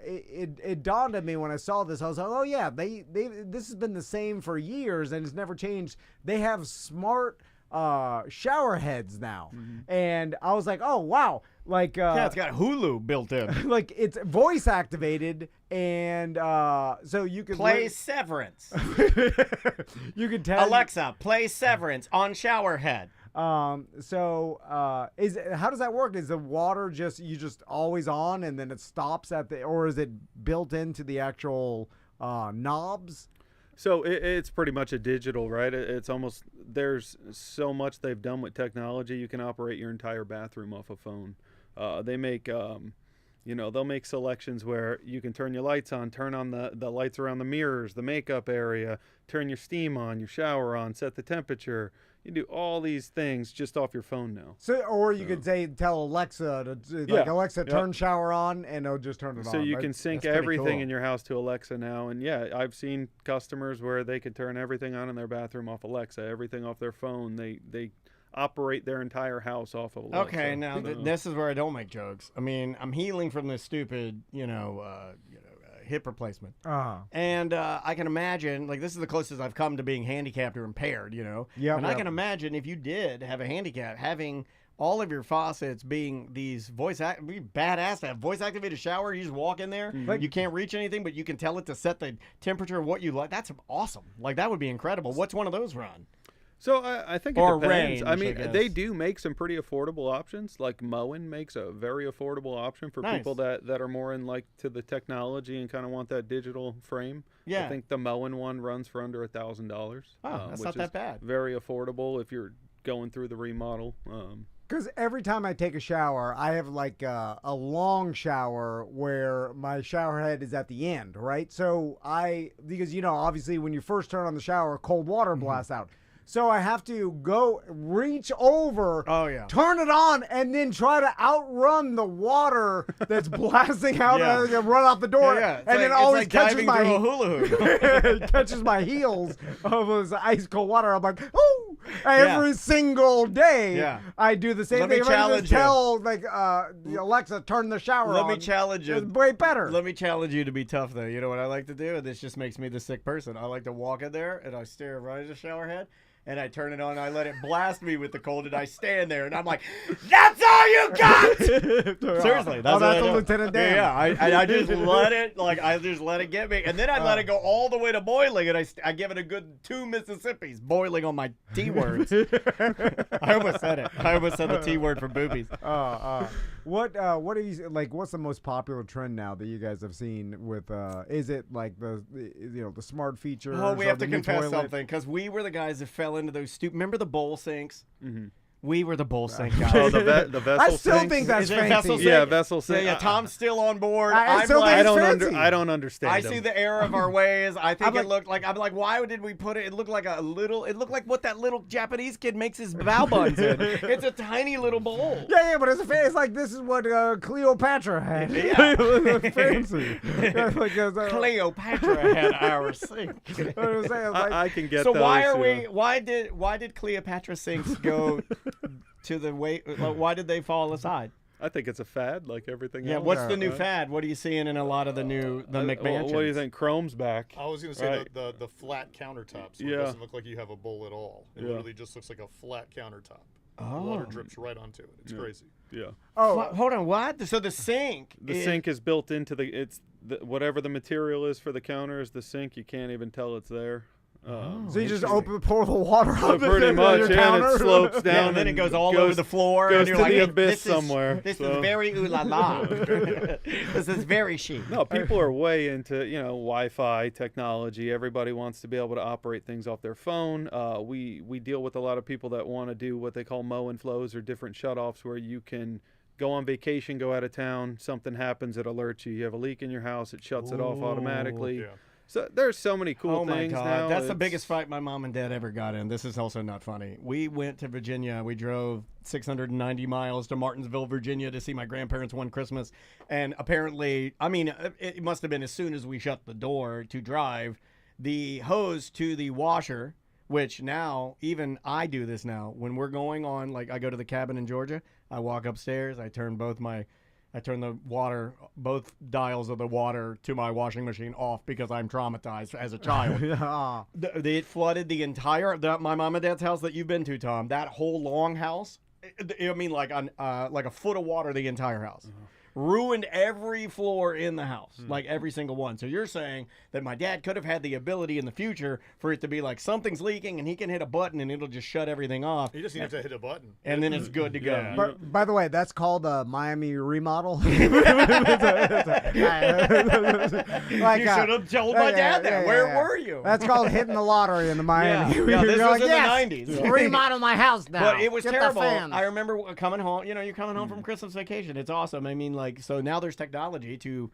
It dawned on me when I saw this. I was like, oh yeah, this has been the same for years and it's never changed. They have smart shower heads now, and I was like, oh wow, like yeah, it's got Hulu built in. like it's voice activated, and so you can Play Severance. you can tell Alexa, play Severance on showerhead. how does that work? Is the water just always on and then it stops or is it built into the actual knobs? So it's pretty much a digital, right? It's almost, there's so much they've done with technology. You can operate your entire bathroom off a phone. They make, they'll make selections where you can turn your lights on, turn on the lights around the mirrors, the makeup area, turn your steam on, your shower on, set the temperature. You do all these things just off your phone now. So, or you could tell Alexa Alexa, turn shower on, and it'll just turn it on. So you can sync everything in your house to Alexa now. And yeah, I've seen customers where they could turn everything on in their bathroom off Alexa, everything off their phone. They operate their entire house off of Alexa. Okay, now this is where I don't make jokes. I mean, I'm healing from this stupid, hip replacement. And I can imagine, like, this is the closest I've come to being handicapped or impaired, Yeah. And I can imagine if you did have a handicap, having all of your faucets being these it'd be badass to have voice activated shower. You just walk in there, you can't reach anything, but you can tell it to set the temperature of what you like. That's awesome. Like, that would be incredible. What's one of those run? So I think it Or depends. range, I mean, I guess. they do make some pretty affordable options. Like Moen makes a very affordable option for Nice. people that are more in like to the technology and kind of want that digital frame. Yeah. I think the Moen one runs for under $1,000. Oh, that's which not that is bad. Very affordable if you're going through the remodel. Because every time I take a shower, I have like a long shower where my shower head is at the end, right? So because obviously when you first turn on the shower, cold water blasts out. So I have to go reach over, turn it on, and then try to outrun the water that's blasting out and run out the door. And it always catches my it catches my heels of this ice cold water. I'm like, oh! Every single day, I do the same Let thing. me If I challenge just tell Alexa, turn the shower on. Let me challenge you. It's way better. Let me challenge you to be tough, though. You know what I like to do? This just makes me the sick person. I like to walk in there, and I stare right at the shower head, and I turn it on, and I let it blast me with the cold, and I stand there, and I'm like, that's all you got! Seriously. That's a Lieutenant Dan. Yeah, I just let it get me, and then I let it go all the way to boiling, and I give it a good 2 Mississippis boiling on my T words. I almost said it. I almost said the T word for boobies. What are you like? What's the most popular trend now that you guys have seen with? Is it like the smart features? Oh, we have to the new confess toilet? something because we were the guys that fell into those stupid. Remember the bowl sinks? Mm-hmm. We were the bowl sink guys. Oh, the vessel I still sinks? think that's Is it fancy. vessel sink? Yeah, vessel sink. Yeah, Tom's still on board. I still think I it's don't fancy. I don't understand. I see the error of our ways. I think I'm it looked like. I'm like, why did we put it? It looked like it looked like what that little Japanese kid makes his bao buns in. It's a tiny little bowl. Yeah, but it's like this is what Cleopatra had. Yeah. It's fancy. Cleopatra had our sink. I can get So those. why did Cleopatra sinks go to the way? Why did they fall aside? I think it's a fad, like everything Yeah, else. what's the new fad? What are you seeing in a lot of the McMansions? What do you think? Chrome's back. I was going to say Right. the flat countertop, so it Yeah. doesn't look like you have a bowl at all. It Yeah. literally just looks like a flat countertop. Oh. Water drips right onto it. It's crazy. Yeah. Hold on, what? So the sink. The sink is built into whatever the material is for the counter is the sink. You can't even tell it's there. So you just pour the water up pretty much, your and counter? it slopes down, and then it goes all over the floor, goes and you're to like, the "Hey, abyss somewhere. This is very ooh la la. This is very chic. No, people are way into Wi-Fi technology. Everybody wants to be able to operate things off their phone. We deal with a lot of people that want to do what they call mow and flows or different shutoffs, where you can go on vacation, go out of town, something happens, it alerts you. You have a leak in your house, it shuts it off automatically. Yeah. So there's so many cool things Oh my God, now. that's the biggest fight my mom and dad ever got in. This is also not funny. We went to Virginia. We drove 690 miles to Martinsville, Virginia to see my grandparents one Christmas. And apparently, I mean, it must have been as soon as we shut the door to drive, the hose to the washer, which now, even I do this now. When we're going on, like I go to the cabin in Georgia, I walk upstairs, I turn the water, both dials of the water to my washing machine off because I'm traumatized as a child. It flooded the entire my mom and dad's house that you've been to, Tom. That whole long house. I mean, like a foot of water the entire house. Ruined every floor in the house, like every single one. So you're saying that my dad could have had the ability in the future for it to be like something's leaking and he can hit a button and it'll just shut everything off. You just need to hit a button. And then it's good to go. Yeah. By the way, that's called a Miami remodel. You should have told my dad that. Where were you? That's called hitting the lottery in the Miami. Yeah, this You're was like, in yes, the 90s. remodel my house now. But it was Get the terrible. fans. I remember coming home. You're coming home from Christmas vacation. It's awesome. I mean, like, so now there's technology to,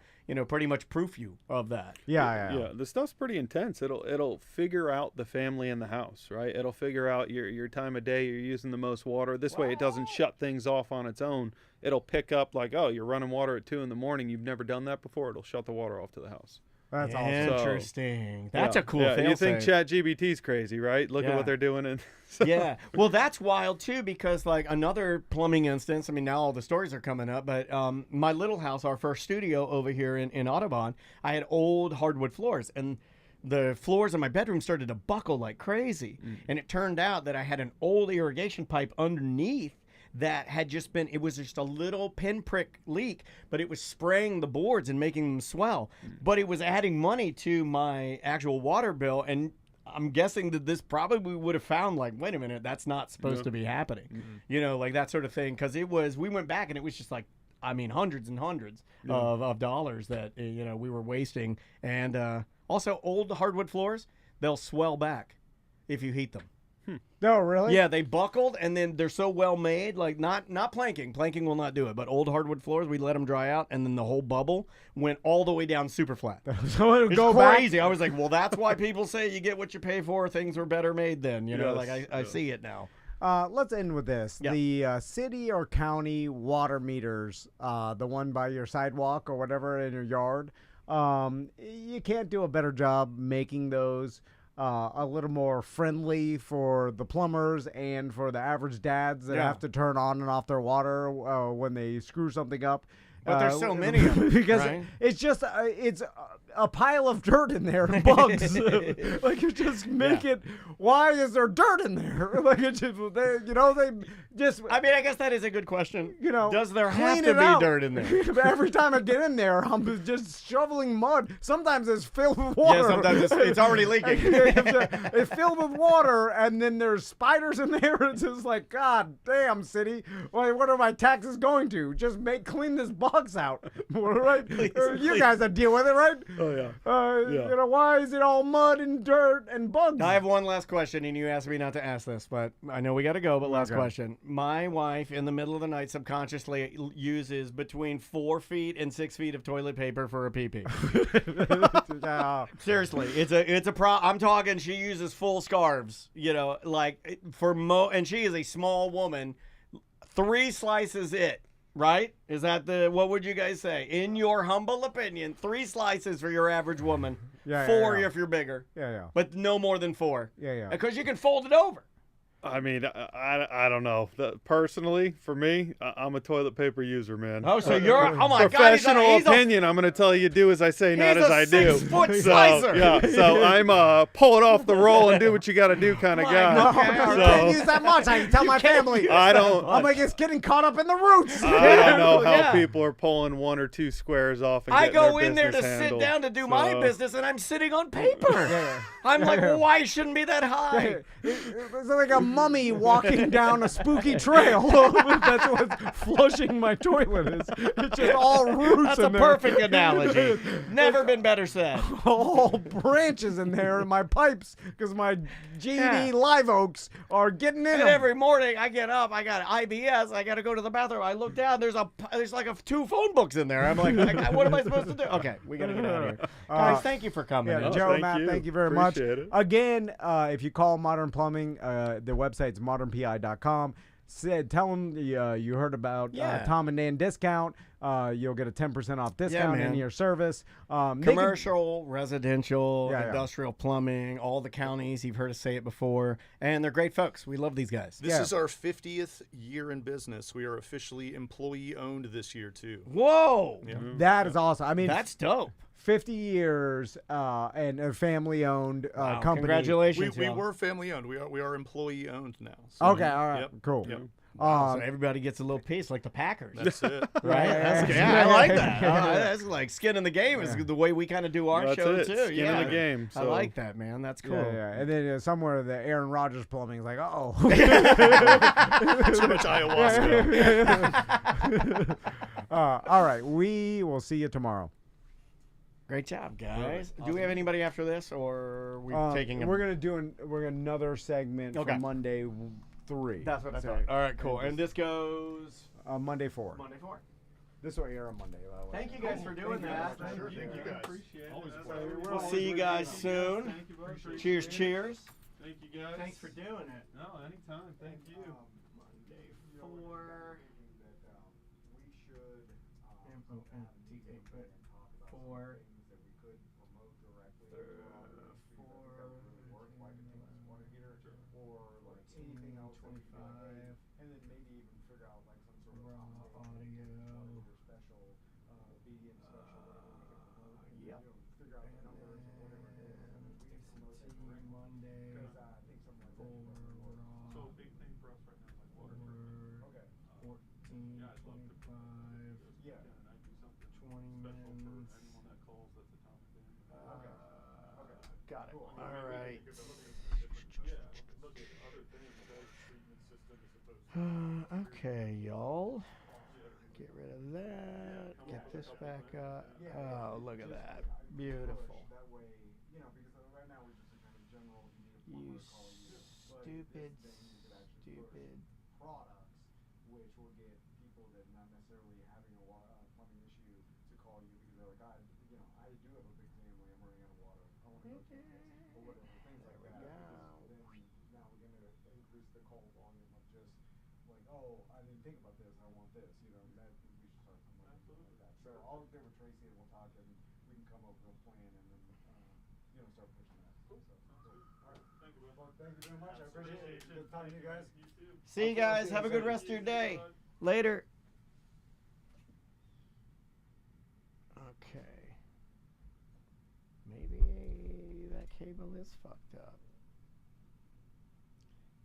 pretty much proof you of that. Yeah. The stuff's pretty intense. It'll figure out the family in the house, right? It'll figure out your time of day. You're using the most water. This way, it doesn't shut things off on its own. It'll pick up like, oh, you're running water at 2 a.m. You've never done that before. It'll shut the water off to the house. That's awesome. Interesting. That's a cool You think fail-safe. ChatGPT's crazy, right? Look at what they're doing. Yeah. Well, that's wild, too, because, like, another plumbing instance, I mean, now all the stories are coming up, but my little house, our first studio over here in Audubon, I had old hardwood floors, and the floors in my bedroom started to buckle like crazy. And it turned out that I had an old irrigation pipe underneath that had just been, it was just a little pinprick leak, but it was spraying the boards and making them swell. But it was adding money to my actual water bill, and I'm guessing that this probably would have found, like, wait a minute, that's not supposed to be happening. Like that sort of thing. Because we went back and it was just like, I mean, hundreds and hundreds of dollars that, we were wasting. And also old hardwood floors, they'll swell back if you heat them. No, really? Yeah, they buckled, and then they're so well made, like not planking. Planking will not do it, but old hardwood floors, we let them dry out, and then the whole bubble went all the way down super flat. So it'll It's go crazy. back. I was like, well, that's why people say you get what you pay for. Things were better made then. I see it now. Let's end with this. Yeah. The city or county water meters, the one by your sidewalk or whatever in your yard, you can't do a better job making those a little more friendly for the plumbers and for the average dads that have to turn on and off their water when they screw something up. But there's so many of them, because right? it's just it's a pile of dirt in there, bugs. Like, you just make it. Why is there dirt in there? Like, it just they just. I mean, I guess that is a good question. Does there have clean to it be out. dirt in there? Every time I get in there, I'm just shoveling mud. Sometimes it's filled with water. Yeah, sometimes it's already leaking. It's filled with water, and then there's spiders in there. It's just like, God damn, city. What are my taxes going to? Just clean this box out, right? You guys that deal with it, right? Oh yeah. Why is it all mud and dirt and bugs? I have one last question, and you asked me not to ask this, but I know we got to go. But last question: my wife, in the middle of the night, subconsciously uses between 4 feet and 6 feet of toilet paper for a pee-pee. Seriously, it's a pro. I'm talking. She uses full scarves. And she is a small woman. 3 slices it. Right? Is that what would you guys say? In your humble opinion, 3 slices for your average woman. 4 if you're bigger. Yeah. But no more than 4. Yeah. Because you can fold it over. I mean, I don't know. Personally, for me, I'm a toilet paper user, man. Oh, so you're oh my professional God, he's opinion. I'm going to tell you, do as I say, not as I do. 6-foot So slicer. yeah, so I'm pull it off the roll and do what you got to do kind of guy. I can't use that much. I can tell my family. I don't. I'm like, it's getting caught up in the roots. I don't know how Yeah. people are pulling 1 or 2 squares off. And I getting go their in there to business sit handled. down to do my So, business, and I'm sitting on paper. Yeah. I'm like, well, why shouldn't be that high? It's like a mummy walking down a spooky trail. That's what's flushing my toilet is. It's just all roots That's a in there. perfect analogy. Never been better said. All branches in there in my pipes because my GD Yeah. live oaks are getting in And them. every morning I get up, I got IBS, I got to go to the bathroom. I look down, there's like 2 phone books in there. I'm like, what am I supposed to do? Okay, we got to get out of here. Guys, thank you for coming. Yeah, in. Joe, thank Matt, you. thank you very much. Appreciate it. Again, if you call Modern Plumbing, the website's modernpi.com. Tell them you heard about Yeah. Tom and Dan discount. You'll get a 10% off discount in man. your service. Commercial, residential, Yeah, yeah. industrial plumbing, all the counties. You've heard us say it before. And they're great folks. We love these guys. This is our 50th year in business. We are officially employee-owned this year, too. Whoa. Yeah. That is awesome. I mean, That's dope. 50 years and a family-owned Wow, company. Congratulations. We y'all. were family-owned. We are employee-owned now. So, Okay, all right, Yep. cool. Yep. Wow, so everybody gets a little piece like the Packers. That's it. Right? Yeah, I like that. That's like skin in the game is the way we kind of do our That's show it. too. Skin yeah. in the game. I So. like that, man. That's cool. Yeah. And then somewhere the Aaron Rodgers plumbing is like, oh. Too much ayahuasca. All right, we will see you tomorrow. Great job, guys. Do we have anybody after this, or are we taking? We're gonna do another segment Okay. for Monday 3. That's what I So, thought. All right, cool. And this goes Monday 4. Monday 4. This will air on Monday. By the way. Thank you guys for doing that. Sure, thank you guys. Always a pleasure. We'll see you guys soon. Cheers, cheers. Thank you guys. Thanks for doing it. No, anytime. Thank you. Monday 4. For And then maybe even figure out like some sort of audio. special medium special. Yep. Figure out the numbers or whatever it is. Monday. Because I think something like that. So a big thing for us right now is like water treatment. Okay. 14, Yeah, I'd love to 25, Yeah. And I do something 20 special for minutes. anyone that calls that's a Tom and Dan. Okay. Okay. Got it. All right. Look at other things, water treatment system as opposed to Okay, y'all. Get rid of that. Get this back up. Oh, look at that. Beautiful. That way, because right now we're just kind of general. You stupid, stupid. Products, which will get people that not necessarily having a plumbing issue to call you because they're like, I do have a big family. I'm running out of water. I want to go to this or whatever. Things like that. Then now we're going to increase the call volume of just like, oh, I didn't think about this. I want this. That we should start promoting like that. So I'll get with Tracy and we'll talk and we can come up with a plan and then start pushing that. Cool. All right. Thank you. Well, thank you very much. I appreciate it. Good talking to you guys. You too. See you guys. Have a good rest of your day. Later. Okay. Maybe that cable is fucked up.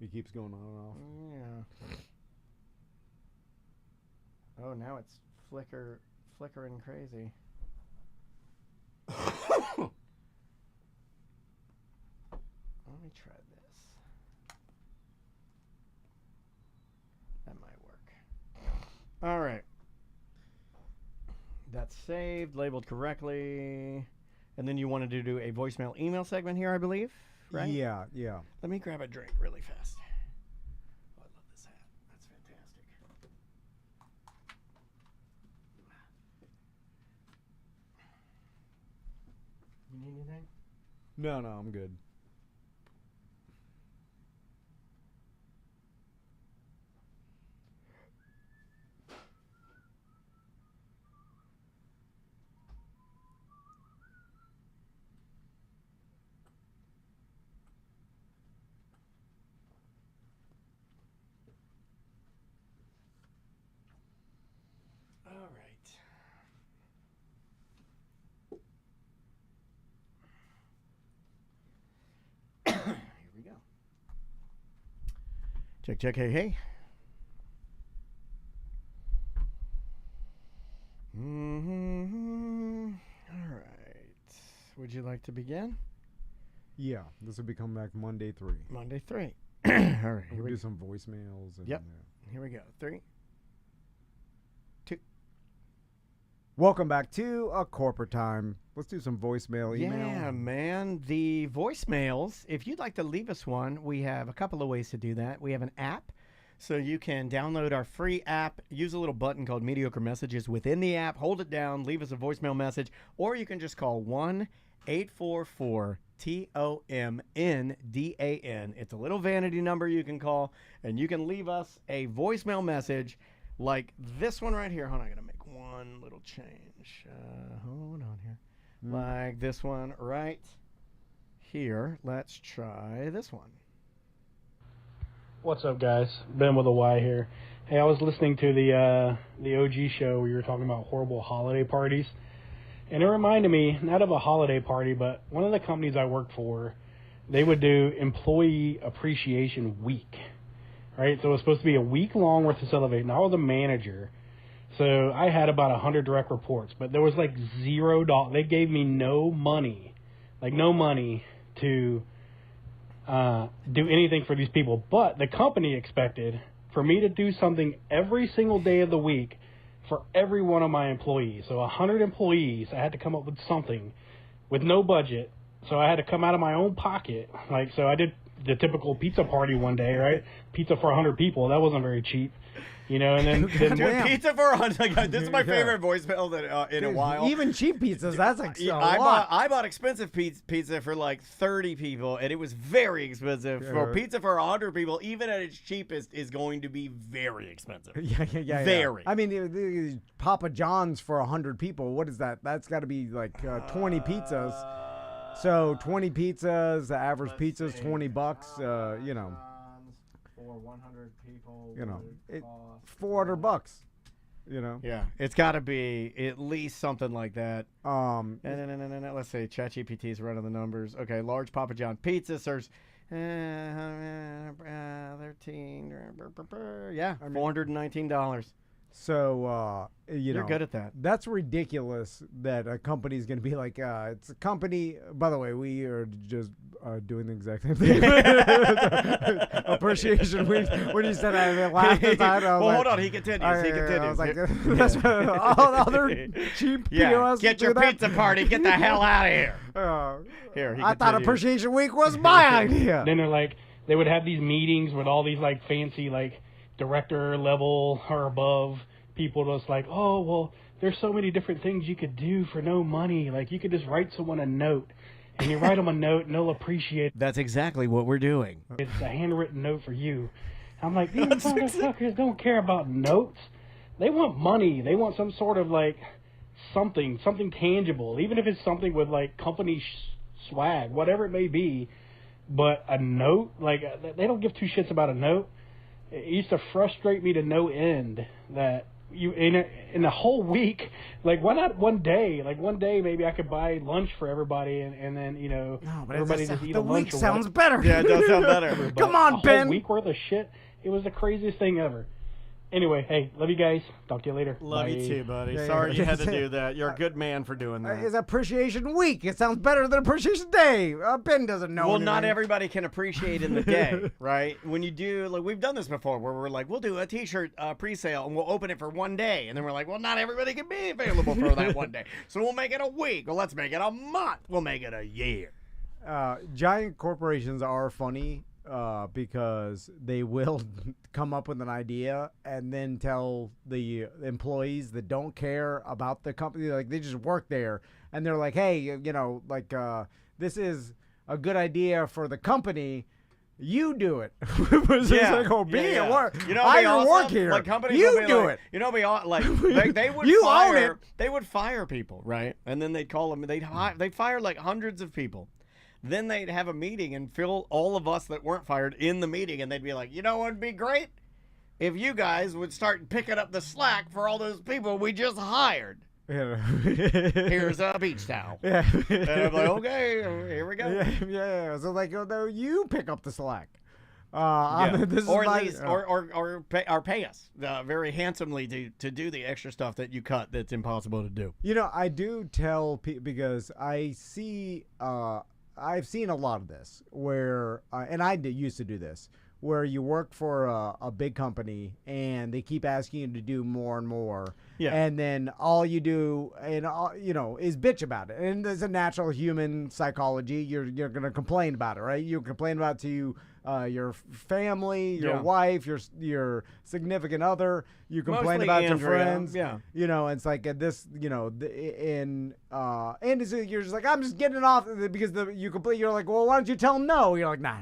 It keeps going on and off. Yeah. Oh, now it's flickering crazy. Let me try this. That might work. All right. That's saved, labeled correctly. And then you wanted to do a voicemail email segment here, I believe, right? Yeah. Let me grab a drink really fast. Oh, I love this hat. That's fantastic. You need anything? No, I'm good. Check, check, hey, hey. All right. Would you like to begin? Yeah, this will be coming back Monday 3. Monday 3. All right. We'll do some voicemails. And, Yep. Here we go. 3, 2. Welcome back to A Corporate Time. Let's do some voicemail, email. Yeah, man. The voicemails, if you'd like to leave us one, we have a couple of ways to do that. We have an app. So you can download our free app, use a little button called Mediocre Messages within the app, hold it down, leave us a voicemail message, or you can just call 1-844-TOMNDAN. It's a little vanity number you can call, and you can leave us a voicemail message like this one right here. Hold on, I got to make one little change. Hold on here. Like this one right here. Let's try this one. What's up, guys? Ben with a Y here. Hey, I was listening to the OG show where you were talking about horrible holiday parties, and it reminded me, not of a holiday party, but one of the companies I worked for, they would do Employee Appreciation Week, right? So it was supposed to be a week long worth of celebrating. I was a manager, so I had about 100 direct reports, but there was like $0. They gave me no money to do anything for these people, but the company expected for me to do something every single day of the week for every one of my employees. So 100 employees, I had to come up with something with no budget. So I had to come out of my own pocket. So I did the typical pizza party one day, right? Pizza for 100 people. That wasn't very cheap. And then Dude, pizza for 100. This is my favorite voicemail that in a while. Even cheap pizzas, that's like so I bought expensive pizza for like 30 people, and it was very expensive. For pizza for 100 people, even at its cheapest, is going to be very expensive. Yeah. Very. I mean, Papa John's for 100 people. What is that? That's got to be like 20 pizzas. So 20 pizzas, the average pizza is $20. For 100 people, $400. Yeah, it's got to be at least something like that. No. Let's say ChatGPT is running the numbers. Okay, large Papa John pizza serves 13. Yeah, $419. So you're good at that. That's ridiculous that a company's going to be like, it's a company. By the way, we are just doing the exact same thing. Appreciation Week. When you said I laughed at that, hold on. He continues. I was like, that's all the other cheap POS. Get your pizza party. Get the hell out of here. Here, I thought Appreciation Week was my idea. Then they would have these meetings with all these fancy director level or above people that's like, oh, well, there's so many different things you could do for no money. You could just write someone a note, and you write them a note, and they'll appreciate it. That's exactly what we're doing. It's a handwritten note for you. I'm like, these motherfuckers don't care about notes. They want money. They want some sort of, something tangible, even if it's something with, company swag, whatever it may be. But a note, they don't give two shits about a note. It used to frustrate me to no end that you in the whole week, why not one day? One day maybe I could buy lunch for everybody, and then everybody just eat the a lunch. week sounds better. Yeah, it does sound better. Come on, Ben. Ben. A week worth of shit. It was the craziest thing ever. Anyway, hey, love you guys. Talk to you later. Love you too, buddy. Sorry you had to do that. You're a good man for doing that. It's Appreciation Week. It sounds better than Appreciation Day. Ben doesn't know. Well, anything. not everybody can appreciate in the day, right? When you do, we've done this before, where we're like, we'll do a T-shirt pre-sale and we'll open it for one day, and then we're like, well, not everybody can be available for that one day, so we'll make it a week. Well, let's make it a month. We'll make it a year. Giant corporations are funny. Because they will come up with an idea and then tell the employees that don't care about the company, they just work there, and they're like, hey, this is a good idea for the company. You do it. Yeah. Work. I awesome? Work here. Companies you do it. They would you fire. Own it. They would fire people, right? And then they'd call them. They'd fire hundreds of people. Then they'd have a meeting and fill all of us that weren't fired in the meeting, and they'd be like, what would be great? If you guys would start picking up the slack for all those people we just hired. Yeah. Here's a beach towel. Yeah. And I'm like, okay, here we go. Yeah. So no, you pick up the slack. This or is at least, or pay us very handsomely to do the extra stuff that you cut that's impossible to do. You know, I do tell people because I see, I've seen a lot of this where, and I used to do this, where you work for a big company and they keep asking you to do more and more. Yeah. And then all you do, is bitch about it. And there's a natural human psychology. You're going to complain about it, right? You complain about it to your family, your wife, your significant other. You complain Mostly about Andrea, your friends. yeah. It's like this, and you're just like, I'm just getting it off because you complain. You're like, well, why don't you tell them no? You're like, nah.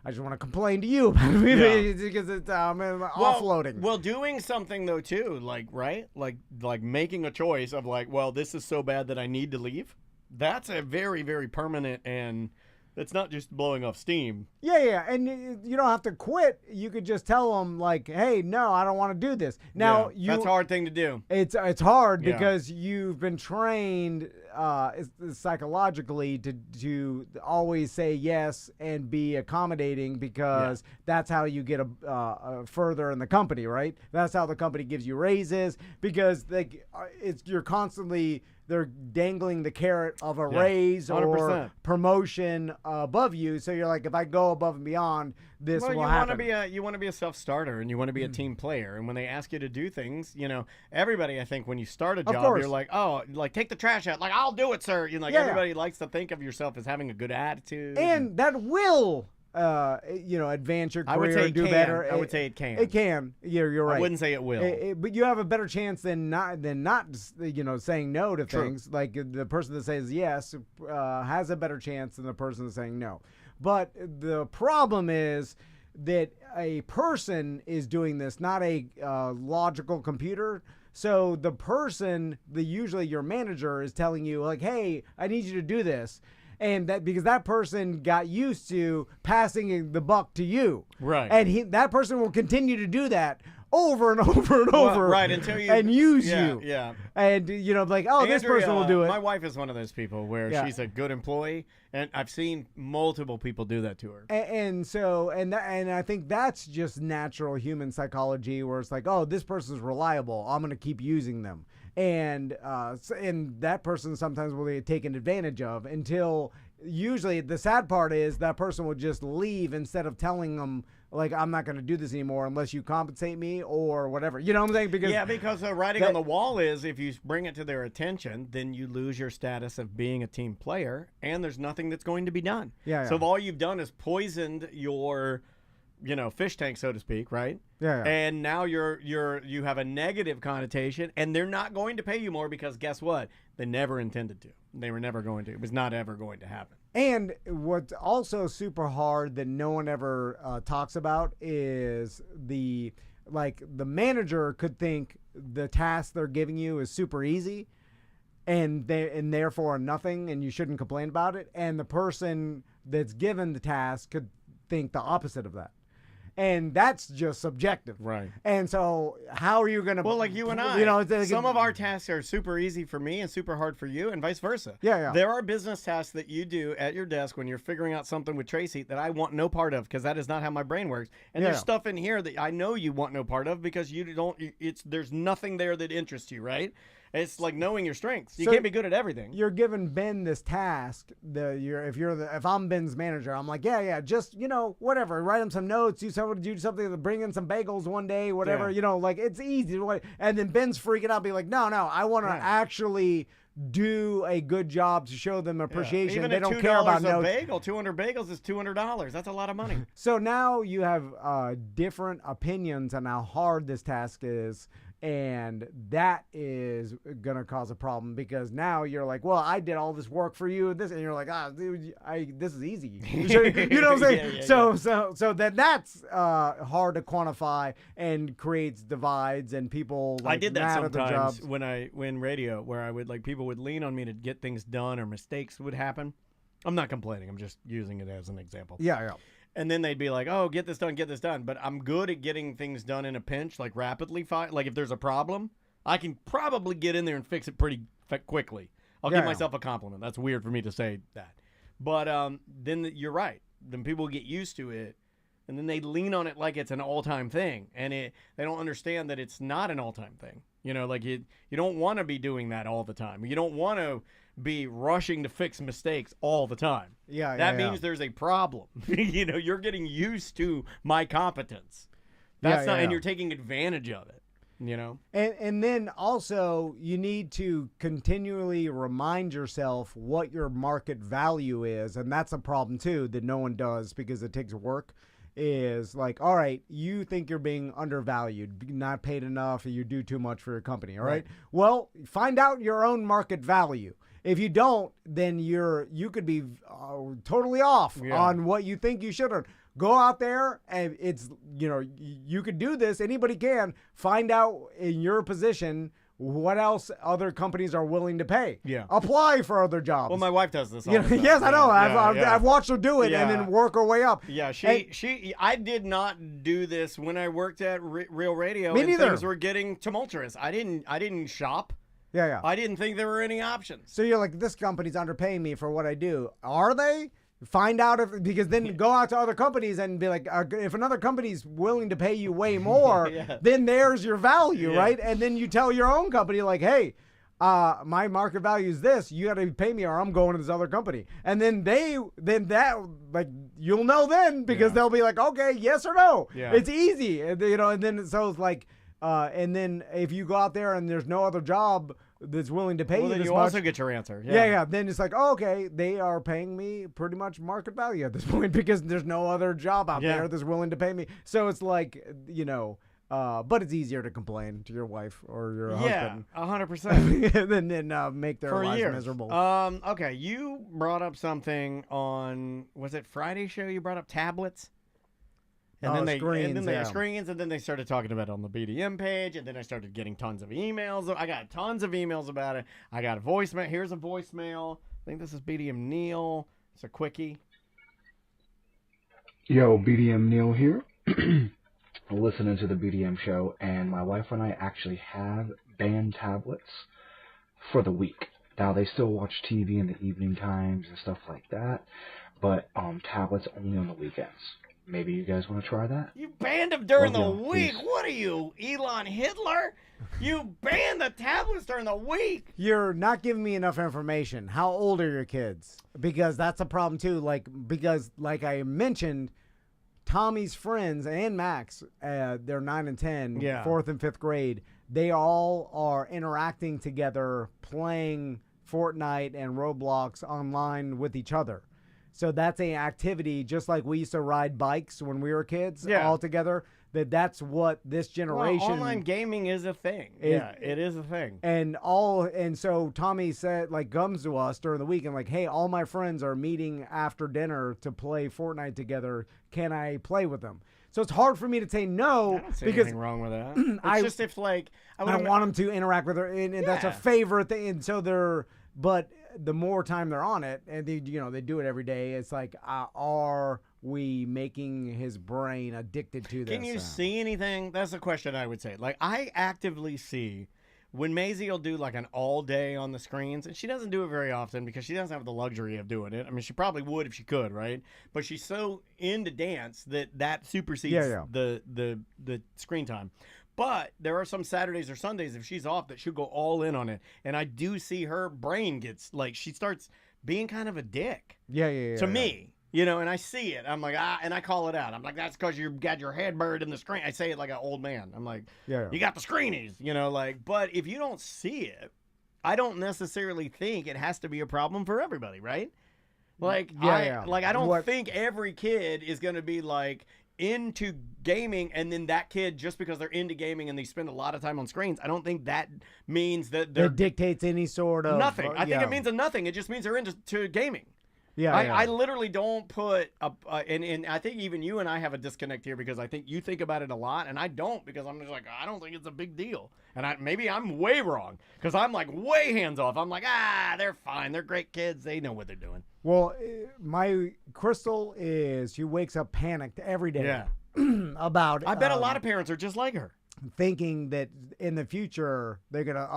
I just want to complain to you because it's offloading. Well, doing something though too, like right, like making a choice of like, well, this is so bad that I need to leave. That's a very, very permanent, and it's not just blowing off steam. Yeah, and you don't have to quit. You could just tell them like, hey, no, I don't want to do this. Now that's a hard thing to do. It's hard because you've been trained psychologically to always say yes and be accommodating because that's how you get further in the company, right? That's how the company gives you raises because you're constantly they're dangling the carrot of a raise 100%. or promotion above you. So you're like, if I go above and beyond, this will happen. You want to be a self-starter and you want to be a team player. And when they ask you to do things, everybody, I think when you start a job, you're like, oh, like take the trash out. Like, I'll do it, sir. Everybody likes to think of yourself as having a good attitude. And that will advance your career. I would say and do better. I would say it can. It can. You're right. I wouldn't say it will. But you have a better chance than not saying no to things. Like the person that says yes has a better chance than the person that's saying no. But the problem is that a person is doing this, not a logical computer. So the person, usually your manager, is telling you like, hey, I need you to do this. And that because that person got used to passing the buck to you, right? And that person will continue to do that over and over and over, right? Until you and use you, yeah. And like, oh, Andrea, this person will do it. My wife is one of those people where she's a good employee, and I've seen multiple people do that to her. And I think that's just natural human psychology, where it's like, oh, this person's reliable, I'm going to keep using them. And that person sometimes will be taken advantage of until usually the sad part is that person will just leave instead of telling them like, I'm not going to do this anymore unless you compensate me or whatever. You know what I'm saying? Because the writing on the wall is if you bring it to their attention, then you lose your status of being a team player and there's nothing that's going to be done. Yeah. So if all you've done is poisoned your fish tank, so to speak, right? Yeah. And now you have a negative connotation, and they're not going to pay you more because guess what? They never intended to. They were never going to. It was not ever going to happen. And what's also super hard that no one ever talks about is the manager could think the task they're giving you is super easy, and therefore nothing, and you shouldn't complain about it. And the person that's given the task could think the opposite of that. And that's just subjective. Right. And so how are you going to... Well, like you and I. Some of our tasks are super easy for me and super hard for you and vice versa. Yeah. There are business tasks that you do at your desk when you're figuring out something with Tracy that I want no part of because that is not how my brain works. And there's stuff in here that I know you want no part of because there's nothing there that interests you, right? It's like knowing your strengths. You can't be good at everything. You're giving Ben this task. If I'm Ben's manager, I'm like, just whatever. Write him some notes. Do something. Bring in some bagels one day. Whatever. Like it's easy. And then Ben's freaking out, be like, no, I want to actually do a good job to show them appreciation. Even they don't care about notes. Bagel, 200 bagels is $200. That's a lot of money. So now you have different opinions on how hard this task is. And that is going to cause a problem because now you're like, well, I did all this work for you. And you're like, dude, this is easy. You know what I'm saying? So that's hard to quantify and creates divides and people like I did that mad sometimes at their jobs. when radio, where I would people would lean on me to get things done or mistakes would happen. I'm not complaining. I'm just using it as an example. Yeah. And then they'd be like, oh, get this done. But I'm good at getting things done in a pinch, like rapidly. Like if there's a problem, I can probably get in there and fix it pretty quickly. I'll give myself a compliment. That's weird for me to say that. But then you're right. Then people get used to it. and then they lean on it like it's an all-time thing, and they don't understand that it's not an all-time thing. You know, like you don't want to be doing that all the time. You don't want to be rushing to fix mistakes all the time. Yeah, that means there's a problem. You know, you're getting used to my competence. That's not, and you're taking advantage of it. You know, and then also you need to continually remind yourself what your market value is, and that's a problem too that no one does because it takes work. Is like, all right, you think you're being undervalued, not paid enough, or you do too much for your company. All right. Well, find out your own market value. If you don't, then you could be totally off on what you think you should earn. Go out there, and it's, you know, you could do this. Anybody can find out in your position what else other companies are willing to pay. Yeah. Apply for other jobs. Well, my wife does this all the time. Yes, I know. I've watched her do it and then work her way up. Yeah, I did not do this when I worked at Real Radio. Me neither. Things were getting tumultuous. I didn't shop. Yeah. I didn't think there were any options. So you're like, this company's underpaying me for what I do. Are they? Find out because then go out to other companies and be like, if another company's willing to pay you way more, then there's your value, right? And then you tell your own company like, hey, my market value is this. You got to pay me or I'm going to this other company. And then you'll know then because they'll be like, okay, yes or no. Yeah. It's easy, you know. And then so it's like, and then if you go out there and there's no other job that's willing to pay you then this you much, also get your answer. Yeah. Then it's like, oh, okay, they are paying me pretty much market value at this point because there's no other job out there that's willing to pay me. So it's like, you know, but it's easier to complain to your wife or your husband. 100%. than make their lives miserable. Okay, you brought up something on, was it Friday show? You brought up tablets. And then screens, and then they started talking about it on the BDM page, and then I started getting tons of emails. I got tons of emails about it. I got a voicemail. Here's a voicemail. I think this is BDM Neil. It's a quickie. Yo, BDM Neil here. Listening to the BDM show, and my wife and I actually have band tablets for the week. Now, they still watch TV in the evening times and stuff like that, but tablets only on the weekends. Maybe you guys want to try that? You banned them during the week. Peace. What are you, Elon Hitler? You banned the tablets during the week. You're not giving me enough information. How old are your kids? Because that's a problem too. Because I mentioned, Tommy's friends and Max, they're 9 and 10, 4th and 5th grade. They all are interacting together, playing Fortnite and Roblox online with each other. So that's an activity, just like we used to ride bikes when we were kids all together. That's what this generation. Well, online gaming is a thing. It is a thing. And so Tommy said, comes to us during the week and hey, all my friends are meeting after dinner to play Fortnite together. Can I play with them? So it's hard for me to say no. I don't see anything wrong with that. It's just if I don't want them to interact with her, and that's a favorite thing. And so but the more time they're on it, and they do it every day, it's like, are we making his brain addicted to this? Can you see anything? That's the question I would say. I actively see when Maisie will do an all day on the screens, and she doesn't do it very often because she doesn't have the luxury of doing it. I mean, she probably would if she could, right? But she's so into dance that supersedes the screen time. But there are some Saturdays or Sundays, if she's off, that she'll go all in on it. And I do see her brain gets, she starts being kind of a dick. To me. And I see it. I'm like, and I call it out. I'm like, that's because you got your head buried in the screen. I say it like an old man. I'm like, you got the screenies, but if you don't see it, I don't necessarily think it has to be a problem for everybody, right? I don't think every kid is going to be into gaming, and then that kid, just because they're into gaming and they spend a lot of time on screens, I don't think that means that it dictates any sort of nothing. I think it means nothing. It just means they're into gaming. I literally don't put and I think even you and I have a disconnect here because I think you think about it a lot and I don't, because I'm just I don't think it's a big deal. And maybe I'm way wrong because I'm way hands off. I'm like, they're fine. They're great kids. They know what they're doing. Well, my Crystal she wakes up panicked every day about. I bet a lot of parents are just like her, thinking that in the future they're gonna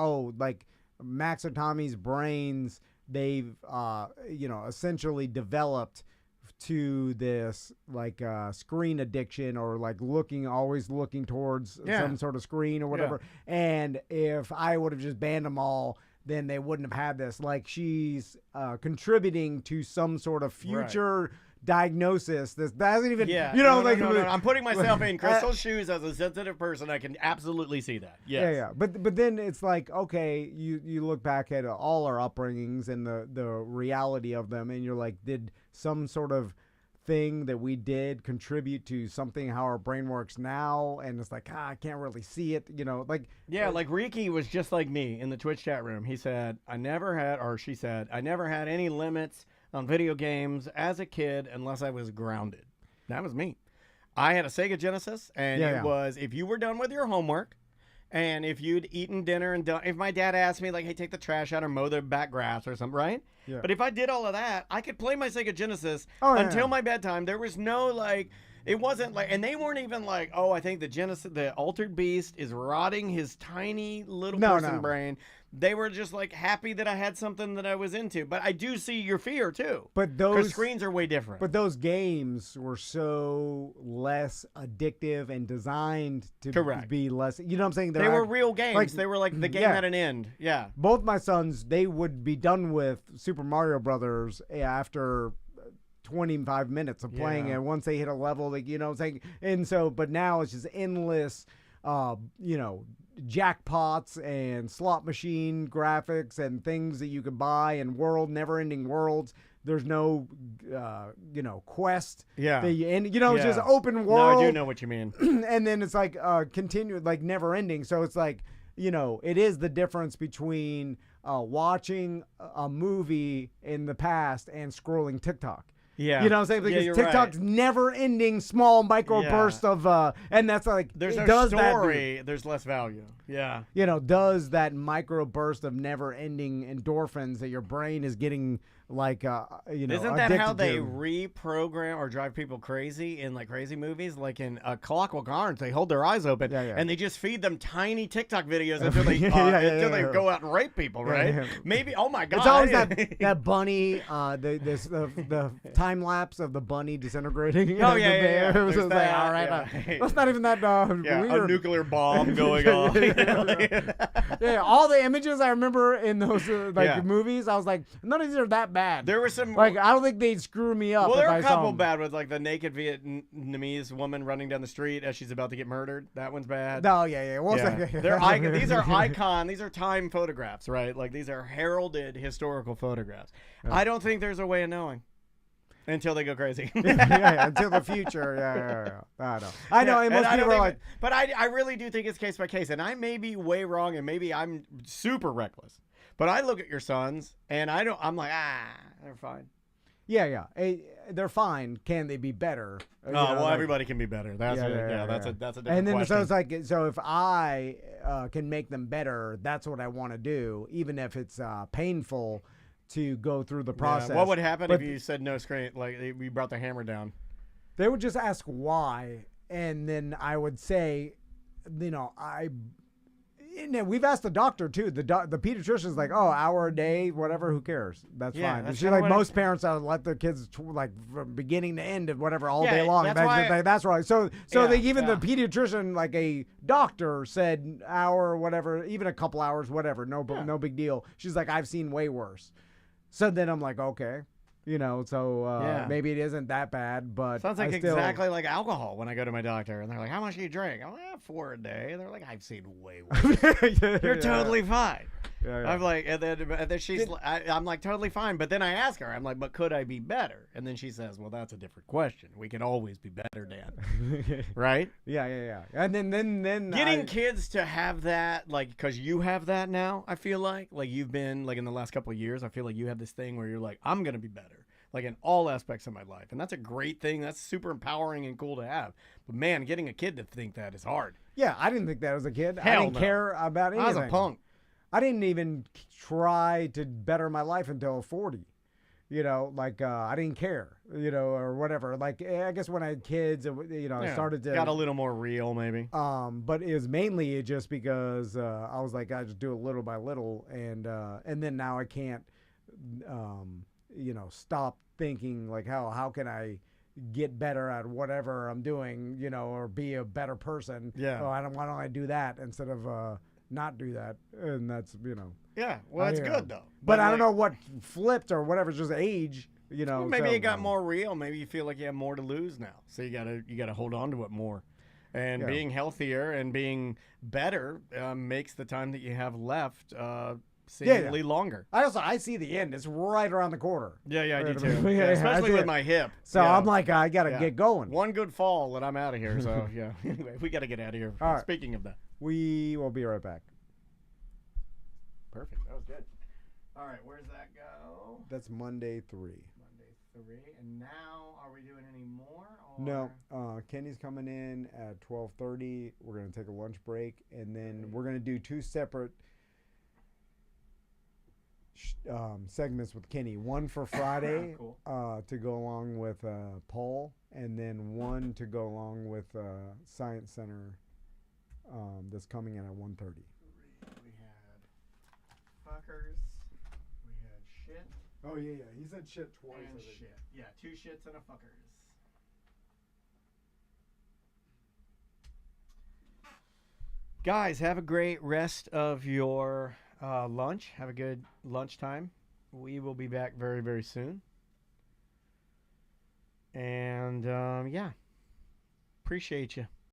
Max or Tommy's brains, they've essentially developed to this like screen addiction or like always looking towards some sort of screen or whatever. Yeah. And if I would have just banned them all, then they wouldn't have had this. Like she's contributing to some sort of future diagnosis that hasn't even, no, I'm putting myself in Crystal's shoes as a sensitive person. I can absolutely see that. Yes. Yeah. But then it's like, okay, you look back at all our upbringings and the reality of them, and you're like, did some sort of thing that we did contribute to something how our brain works now? And it's like, I can't really see it, like Riki was just like me in the Twitch chat room. He said she said I never had any limits on video games as a kid unless I was grounded. That was me. I had a Sega Genesis, and it was if you were done with your homework and if you'd eaten dinner and done, if my dad asked me like, hey, take the trash out or mow the back grass or something, right? Yeah. But if I did all of that, I could play my Sega Genesis until my bedtime. There was no like, it wasn't like, and they weren't even like, oh, I think the Altered Beast is rotting his tiny little person brain. They were just like happy that I had something that I was into. But I do see your fear too. But those screens are way different. But those games were so less addictive and designed to be less. You know what I'm saying? They were real games. Like, they were like the game had an end. Yeah. Both my sons, they would be done with Super Mario Brothers after 25 minutes of playing, and once they hit a level, like, you know what I'm saying? And so, but now it's just endless, jackpots and slot machine graphics and things that you could buy and never-ending worlds. There's no, quest. Yeah. And, it's just open world. No, I do know what you mean. And then it's like continued, like never-ending. So it's like, it is the difference between watching a movie in the past and scrolling TikTok. Yeah. You know what I'm saying? Because TikTok's never-ending small micro burst of, and that's like, there's no story, there's less value. Yeah. Does that micro burst of never-ending endorphins that your brain is getting, like, Isn't that how they reprogram or drive people crazy in, like, crazy movies? Like in Clockwork Orange, they hold their eyes open, and they just feed them tiny TikTok videos until they go out and rape people, right? Yeah. Maybe, oh my God. It's always that bunny, the time lapse of the bunny disintegrating. Oh, yeah. It was like, all right, that's not even that weird. A nuclear bomb going off. All the images I remember in those movies, I was like, none of these are that bad. There were some, like, I don't think they'd screw me up. Well, there were a couple bad ones, like the naked Vietnamese woman running down the street as she's about to get murdered. That one's bad. Oh yeah. These are icon. These are time photographs, right? Like these are heralded historical photographs. I don't think there's a way of knowing. Until they go crazy. Until the future. I know. And most people are like, but I really do think it's case by case, and I may be way wrong, and maybe I'm super reckless. But I look at your sons, and I'm like, they're fine. Yeah. They're fine. Can they be better? Everybody can be better. That's a different and then question. So it's like, if I can make them better, that's what I want to do, even if it's painful to go through the process. What would happen if you said no screen, like we brought the hammer down? They would just ask why, and then I would say, we've asked the doctor too. The pediatrician's like, hour a day, whatever, who cares? That's fine. That's like most parents let their kids like from beginning to end and whatever all day long. That's right. So the pediatrician, like a doctor, said hour, whatever, even a couple hours, whatever, no big deal. She's like, I've seen way worse. So then I'm like, okay, maybe it isn't that bad, but sounds like exactly like alcohol when I go to my doctor and they're like, how much do you drink? I'm like, 4 a day. And they're like, I've seen way worse. You're totally fine. Yeah. I'm like, and then she's, I'm like, totally fine. But then I ask her, I'm like, but could I be better? And then she says, well, that's a different question. We can always be better, Dan. Right? Yeah. And then getting kids to have that, like, because you have that now, I feel like you've been, like, in the last couple of years, I feel like you have this thing where you're like, I'm going to be better. Like in all aspects of my life. And that's a great thing. That's super empowering and cool to have. But man, getting a kid to think that is hard. Yeah, I didn't think that as a kid. I didn't care about anything. I was a punk. I didn't even try to better my life until 40. I didn't care, or whatever. Like, I guess when I had kids, I started to... Got a little more real, maybe. But it was mainly just because I was like, I just do it little by little. And then now I can't... stop thinking like how can I get better at whatever I'm doing, or be a better person. Yeah. Why don't I do that instead of not do that? And that's Yeah. Well, it's good though. But I don't know what flipped or whatever. It's just age. Well, maybe it got more real. Maybe you feel like you have more to lose now, so you gotta hold on to it more. And being healthier and being better makes the time that you have left seemingly longer. I see the end. It's right around the corner. Yeah, I do too. Especially with my hip. So I'm like, I gotta get going. One good fall and I'm out of here. So yeah. Anyway, we gotta get out of here. All right. Speaking of that, we will be right back. Perfect. That was good. All right, where's that go? That's Monday 3. Monday 3. And now, are we doing any more? Or? No. Kenny's coming in at 12:30. We're gonna take a lunch break, and then we're gonna do 2 separate segments with Kenny. One for Friday cool. To go along with Paul, and then one to go along with Science Center that's coming in at 1:30. We had fuckers. We had shit. Oh yeah. He said shit twice. And shit. Yeah, 2 shits and a fuckers. Guys, have a great rest of your lunch. Have a good lunchtime. We will be back very, very soon. And yeah, appreciate you.